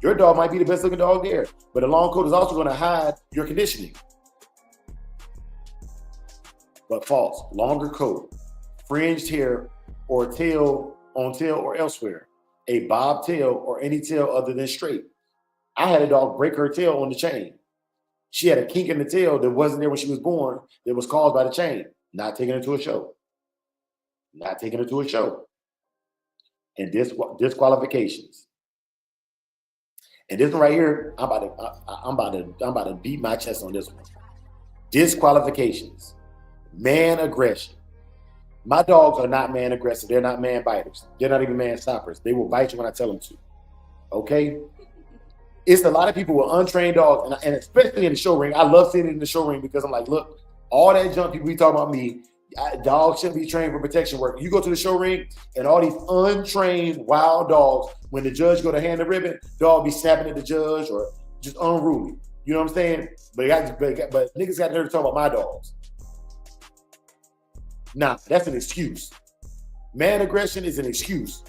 [SPEAKER 1] Your dog might be the best looking dog there, but a long coat is also going to hide your conditioning. But false: longer coat, fringed hair or tail on tail or elsewhere, a bob tail or any tail other than straight. I had a dog break her tail on the chain. She had a kink in the tail that wasn't there when she was born, that was caused by the chain. Not taking her to a show. Not taking her to a show. And disqualifications. And this one right here, I'm about to beat my chest on this one. Disqualifications. Man aggression. My dogs are not man aggressive. They're not man biters. They're not even man stoppers. They will bite you when I tell them to. Okay? It's a lot of people with untrained dogs, and especially in the show ring. I love seeing it in the show ring because I'm like, look, all that junk people be talking about me, dogs shouldn't be trained for protection work. You go to the show ring, and all these untrained wild dogs, when the judge go to hand the ribbon, dog be snapping at the judge or just unruly. You know what I'm saying? But niggas got nerve to talk about my dogs. Nah, that's an excuse. Man aggression is an excuse.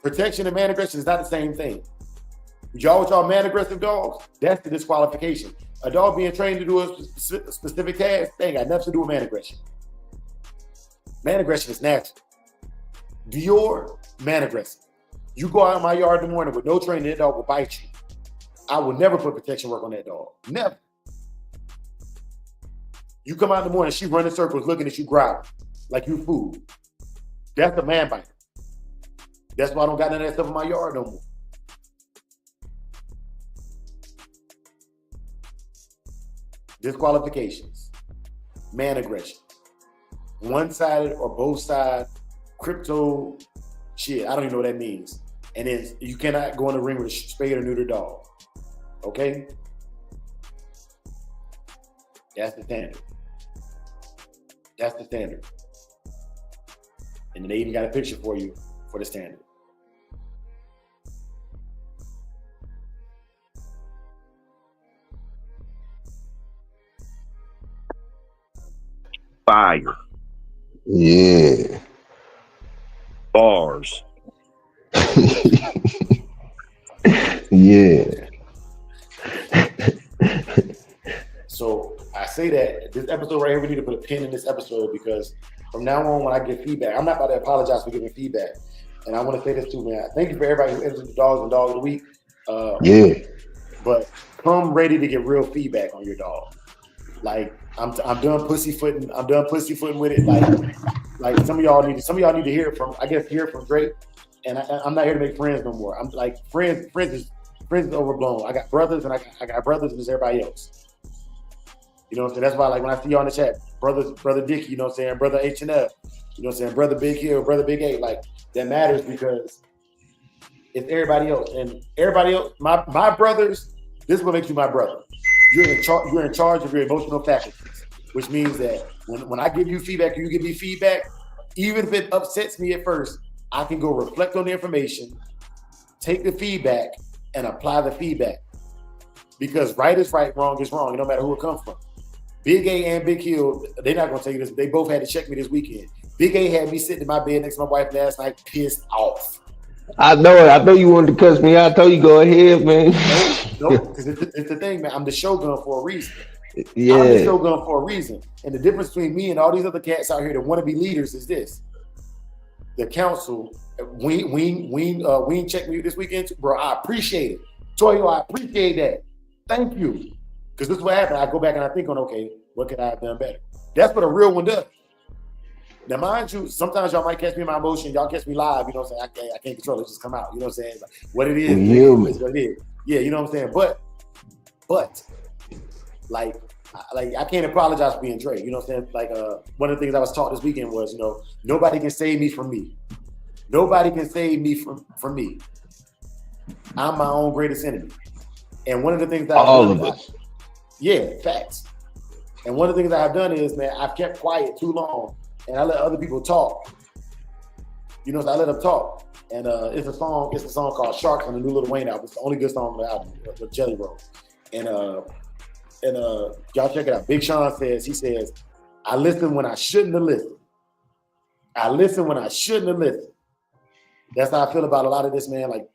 [SPEAKER 1] Protection and man aggression is not the same thing. Y'all with y'all man aggressive dogs, that's the disqualification. A dog being trained to do a specific task, they ain't got nothing to do with man aggression. Man aggression is natural. Dior, man aggressive. You go out in my yard in the morning with no training, that dog will bite you. I will never put protection work on that dog. Never. You come out in the morning, she running circles looking at you growling like you food. That's a man biter. That's why I don't got none of that stuff in my yard no more. Disqualifications. Man aggression. One-sided or both side crypto shit. I don't even know what that means. And then you cannot go in the ring with a spayed or neutered dog. Okay? That's the standard. That's the standard. And then they even got a picture for you for the standard.
[SPEAKER 4] Fire.
[SPEAKER 2] Yeah.
[SPEAKER 4] Bars.
[SPEAKER 2] Yeah.
[SPEAKER 1] So I say that this episode right here, we need to put a pin in this episode because from now on, when I get feedback, I'm not about to apologize for giving feedback. And I want to say this too, man. Thank you for everybody who entered the Dogs and Dog of the Week.
[SPEAKER 2] Yeah.
[SPEAKER 1] But come ready to get real feedback on your dog. Like I'm done pussyfooting. I'm done pussyfooting with it. Like some of y'all need to hear it from. I guess hear it from Drake. And I'm not here to make friends no more. I'm like friends is overblown. I got brothers and I got brothers and there's everybody else. You know what I'm saying? That's why, like, when I see you on the chat, brother Dicky, you know what I'm saying, brother H&F, you know what I'm saying, brother Big Hill, brother Big A, like, that matters because it's everybody else. And everybody else, my brothers, this is what makes you my brother. You're in charge of your emotional faculties, which means that when I give you feedback or you give me feedback, even if it upsets me at first, I can go reflect on the information, take the feedback, and apply the feedback. Because right is right, wrong is wrong, no matter who it comes from. Big A and Big Hill, they're not going to tell you this, but they both had to check me this weekend. Big A had me sitting in my bed next to my wife last night, pissed off.
[SPEAKER 2] I know it. I know you wanted to cuss me out. I told you go ahead, man.
[SPEAKER 1] No, because it's the thing, man. I'm the Shogun for a reason.
[SPEAKER 2] Yeah.
[SPEAKER 1] I'm the Shogun for a reason. And the difference between me and all these other cats out here that want to be leaders is this. The council, we checked me this weekend too, bro. I appreciate it. Toyo, I appreciate that. Thank you. Because this is what happened. I go back and I think on, okay, what could I have done better? That's what a real one does. Now, mind you, sometimes y'all might catch me in my emotion. Y'all catch me live. You know what I'm saying? I can't control it. Just come out. You know what I'm saying? Like, what it is, is what it is. Yeah, you know what I'm saying? But, like I can't apologize for being Dre. You know what I'm saying? Like, one of the things I was taught this weekend was, you know, nobody can save me from me. Nobody can save me from me. I'm my own greatest enemy. And one of the things that
[SPEAKER 2] all of us.
[SPEAKER 1] Yeah, facts. And one of the things that I've done is, man, I've kept quiet too long. And I let other people talk. You know, so I let them talk. And it's a song called Sharks on the new Lil Wayne album. It's the only good song on the album with Jelly Roll. And y'all check it out. Big Sean says, I listen when I shouldn't have listened. I listen when I shouldn't have listened. That's how I feel about a lot of this, man. Like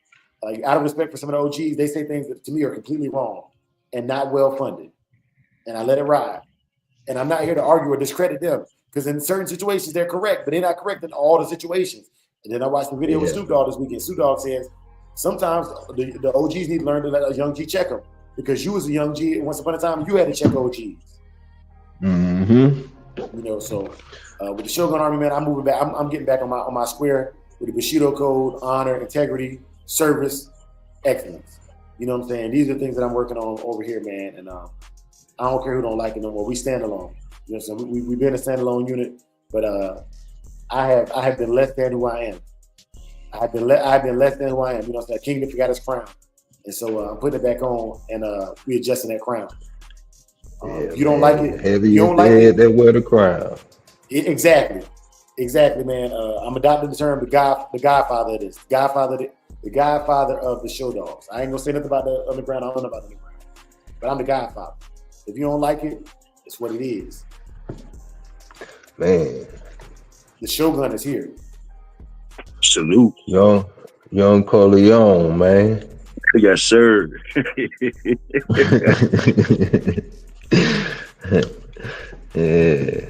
[SPEAKER 1] out of respect for some of the OGs, they say things that to me are completely wrong and not well funded. And I let it ride. And I'm not here to argue or discredit them. Because in certain situations, they're correct, but they're not correct in all the situations. And then I watched the video with Snoop Dogg this weekend. Snoop Dogg says, sometimes the OGs need to learn to let a young G check them. Because you was a young G, once upon a time, you had to check OGs.
[SPEAKER 2] Mm-hmm.
[SPEAKER 1] You know, so with the Shogun Army, man, I'm moving back. I'm getting back on my square with the Bushido code, honor, integrity, service, excellence. You know what I'm saying? These are the things that I'm working on over here, man. And I don't care who don't like it no more. We stand alone. You know what I'm saying? We've been a standalone unit, but I have been less than who I am. I've been less than who I am. You know what I'm saying? Kingdom forgot his crown. And so I'm putting it back on and we adjusting that crown. If you don't like it,
[SPEAKER 2] heavy you don't like it, they wear the crown.
[SPEAKER 1] Exactly, man. I'm adopting the term the Godfather of this. The Godfather of the show dogs. I ain't gonna say nothing about the underground. I don't know about the underground, but I'm the Godfather. If you don't like it, it's what it is.
[SPEAKER 2] Man,
[SPEAKER 1] the Shogun is here.
[SPEAKER 4] Salute,
[SPEAKER 2] young Corleone, man.
[SPEAKER 4] Yes, sir.
[SPEAKER 2] Yeah.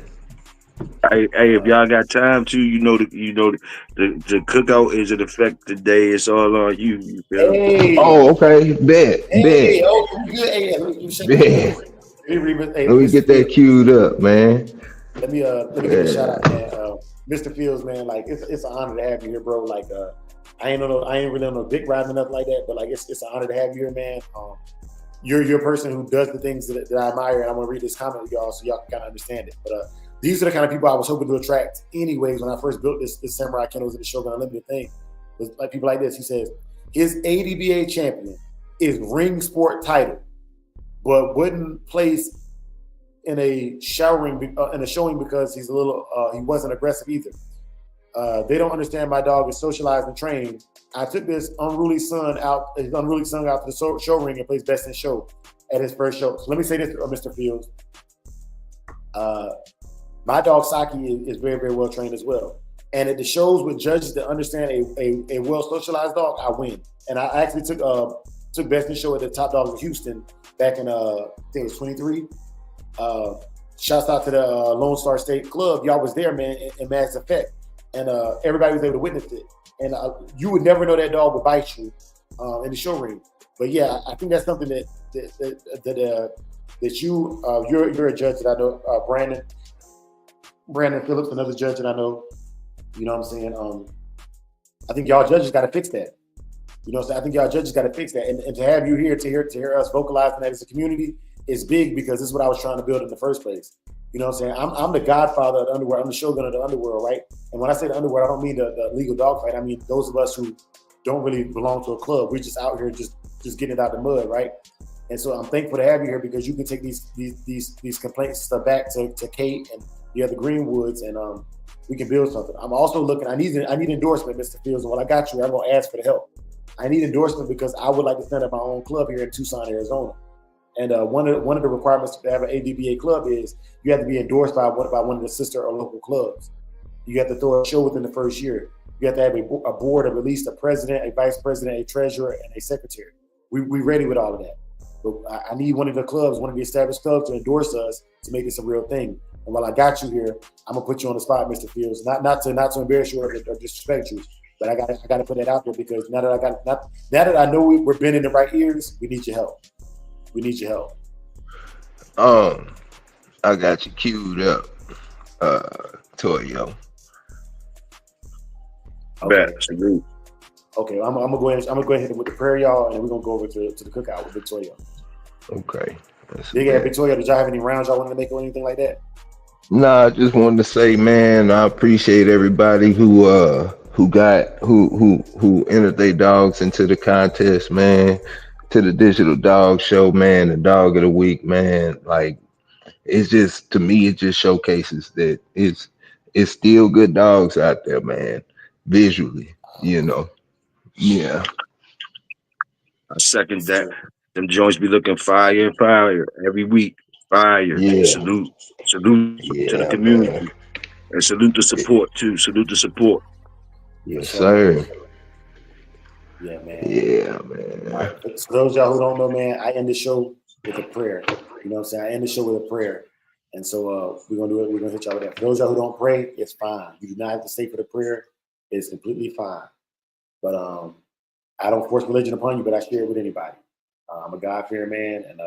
[SPEAKER 4] Hey, if y'all got time to, the cookout is in effect today. It's all on you. You feel?
[SPEAKER 1] Hey.
[SPEAKER 2] Oh, okay. Bet.
[SPEAKER 1] Oh, good. Hey, let
[SPEAKER 2] me get that queued up, man.
[SPEAKER 1] Let me give a shout out, man. Mr. Fields, man. Like it's an honor to have you here, bro. Like I ain't really on no dick riding enough like that, but like it's an honor to have you here, man. You're a person who does the things that I admire, and I'm gonna read this comment to y'all so y'all can kind of understand it. But these are the kind of people I was hoping to attract anyways when I first built this Samurai Kennels and the Shogun Unlimited thing. Was like people like this. He says his ADBA champion is ring sport title, but wouldn't place in a showing because he's a little he wasn't aggressive either. They don't understand my dog is socialized and trained. I took his unruly son out to the show ring and placed best in show at his first show. So let me say this, Mr. Fields. My dog Saki is very, very well trained as well. And at the shows with judges that understand a well socialized dog, I win. And I actually took best in show at the Top Dogs in Houston back in I think it was 23. Shouts out to the Lone Star State Club. Y'all was there, man, in mass effect. And everybody was able to witness it. And you would never know that dog would bite you in the show ring. But yeah, I think that's something that you're a judge that I know. Brandon Phillips, another judge that I know. You know what I'm saying? I think y'all judges got to fix that. You know what I'm saying? I think y'all judges got to fix that. And to have you here to hear us vocalizing that as a community is big because this is what I was trying to build in the first place. You know what I'm saying? I'm the godfather of the underworld. I'm the shogun of the underworld, right? And when I say the underworld, I don't mean the legal dog fight. I mean those of us who don't really belong to a club. We're just out here just getting it out the mud, right? And so I'm thankful to have you here because you can take these complaints and stuff back to Kate and the other Greenwoods, and we can build something. I'm also looking. I need endorsement, Mr. Fields. And when I got you, I'm gonna ask for the help. I need endorsement because I would like to stand up my own club here in Tucson, Arizona. And one of the requirements to have an ADBA club is you have to be endorsed by one of the sister or local clubs. You have to throw a show within the first year. You have to have a board of at least a president, a vice president, a treasurer, and a secretary. We ready with all of that. But I need one of the clubs, one of the established clubs to endorse us to make this a real thing. And while I got you here, I'm gonna put you on the spot, Mr. Fields. Not to embarrass you or disrespect you, but I got to put that out there because now that I know we're bending the right ears, we need your help. We need your help.
[SPEAKER 2] I got you queued up, Toyo.
[SPEAKER 1] Okay. Okay, I'm gonna go ahead with the prayer, y'all, and we're gonna go over to the cookout with Victoria.
[SPEAKER 2] Okay.
[SPEAKER 1] Victoria, did y'all have any rounds y'all wanted to make or anything like that?
[SPEAKER 2] Nah, I just wanted to say, man, I appreciate everybody who entered their dogs into the contest, man, to the digital dog show, man, the dog of the week, man. Like, it's just, to me, it just showcases that it's still good dogs out there, man, visually, you know. Yeah.
[SPEAKER 4] I second that. Them joints be looking fire and fire every week. Fire.
[SPEAKER 2] Yeah.
[SPEAKER 4] Salute to the community. Man. And salute the support too. Salute the support.
[SPEAKER 2] Yes, sir.
[SPEAKER 1] Yeah, man.
[SPEAKER 2] Yeah, man.
[SPEAKER 1] All right. For those of y'all who don't know, man, I end the show with a prayer. You know what I'm saying? I end the show with a prayer. And so we're gonna do it. We're gonna hit y'all with that. For those of y'all who don't pray, it's fine. You do not have to stay for the prayer. It's completely fine. But I don't force religion upon you, but I share it with anybody. I'm a God-fearing man, and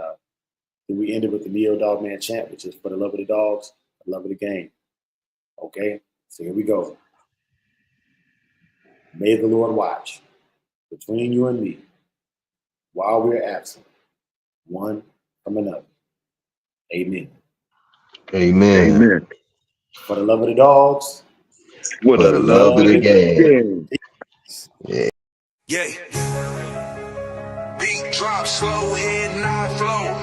[SPEAKER 1] then we ended with the Neo Dog Man chant, which is for the love of the dogs, the love of the game. Okay, so here we go. May the Lord watch between you and me while we're absent, one from another. Amen.
[SPEAKER 2] Amen.
[SPEAKER 4] Amen.
[SPEAKER 1] For the love of the dogs,
[SPEAKER 4] for the love of the game.
[SPEAKER 2] Yeah.
[SPEAKER 3] Yeah. Beat drop slow, head nod flow.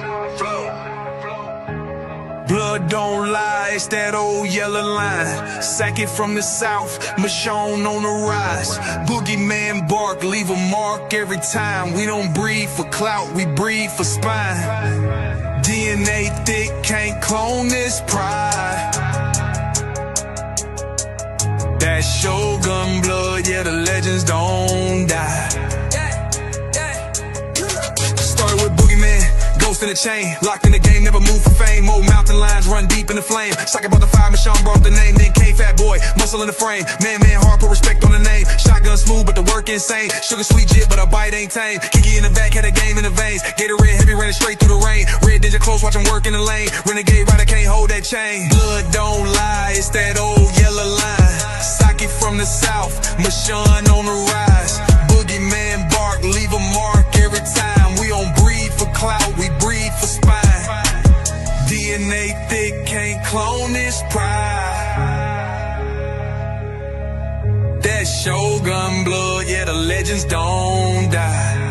[SPEAKER 3] Blood don't lie, it's that old yellow line. Sack it from the south, Michonne on the rise. Boogeyman bark, leave a mark every time. We don't breathe for clout, we breathe for spine. DNA thick, can't clone this pride. That Shogun blood, yeah, the legends don't die. Started with Boogeyman, ghost in the chain, locked in the game, never move for fame. Old mountain lions run deep in the flame. Socket brought the fire, Michonne brought the name. Then came Fat Boy, muscle in the frame. Man hard, put respect on the name. Shotgun smooth, but the work insane. Sugar sweet jit, but a bite ain't tame. Kiki in the back, had a game in the veins. Gatorade heavy, ran it straight through the rain. Red digit close, watch him work in the lane. Renegade rider can't hold that chain. Blood don't lie, it's that old yellow line. Socket from the south, Michonne on the rise. Boogeyman bark, leave a mark every time. We don't breathe for clout, we breathe for spine. DNA thick, can't clone this pride. That Shogun blood, yeah, the legends don't die.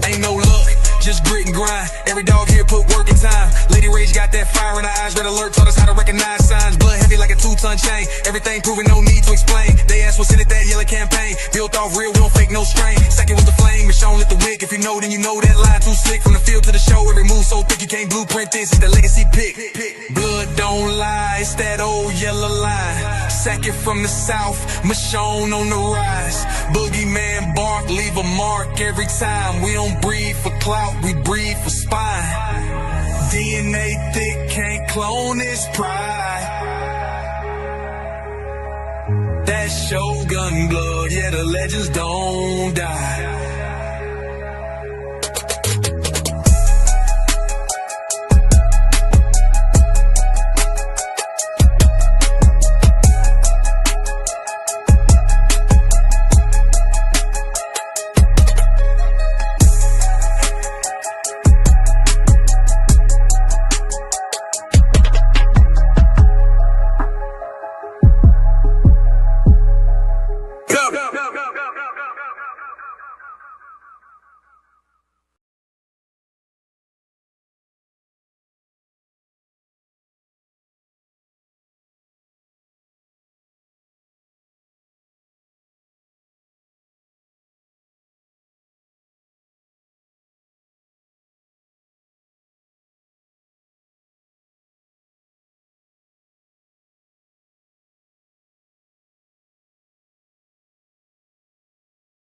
[SPEAKER 3] Ain't no luck, just grit and grind. Every dog here put work in time. Lady Rage got that fire in her eyes. Red alert taught us how to recognize signs. Blood heavy like a 2-ton chain. Everything proven, no need to explain. They asked what's in it, that yellow campaign. Built off real, we don't fake no strain. Second was the flame, Michonne lit the wick. If you know, then you know that line too slick. From the field to the show, every move so thick you can't blueprint this. It's the legacy pick. Blood don't lie, it's that old yellow line. Sack it from the south, Michonne on the rise. Boogeyman bark, leave a mark every time. We don't breathe for clout, we breathe for spine. DNA thick, can't clone this pride. That Shogun blood, yeah, the legends don't die.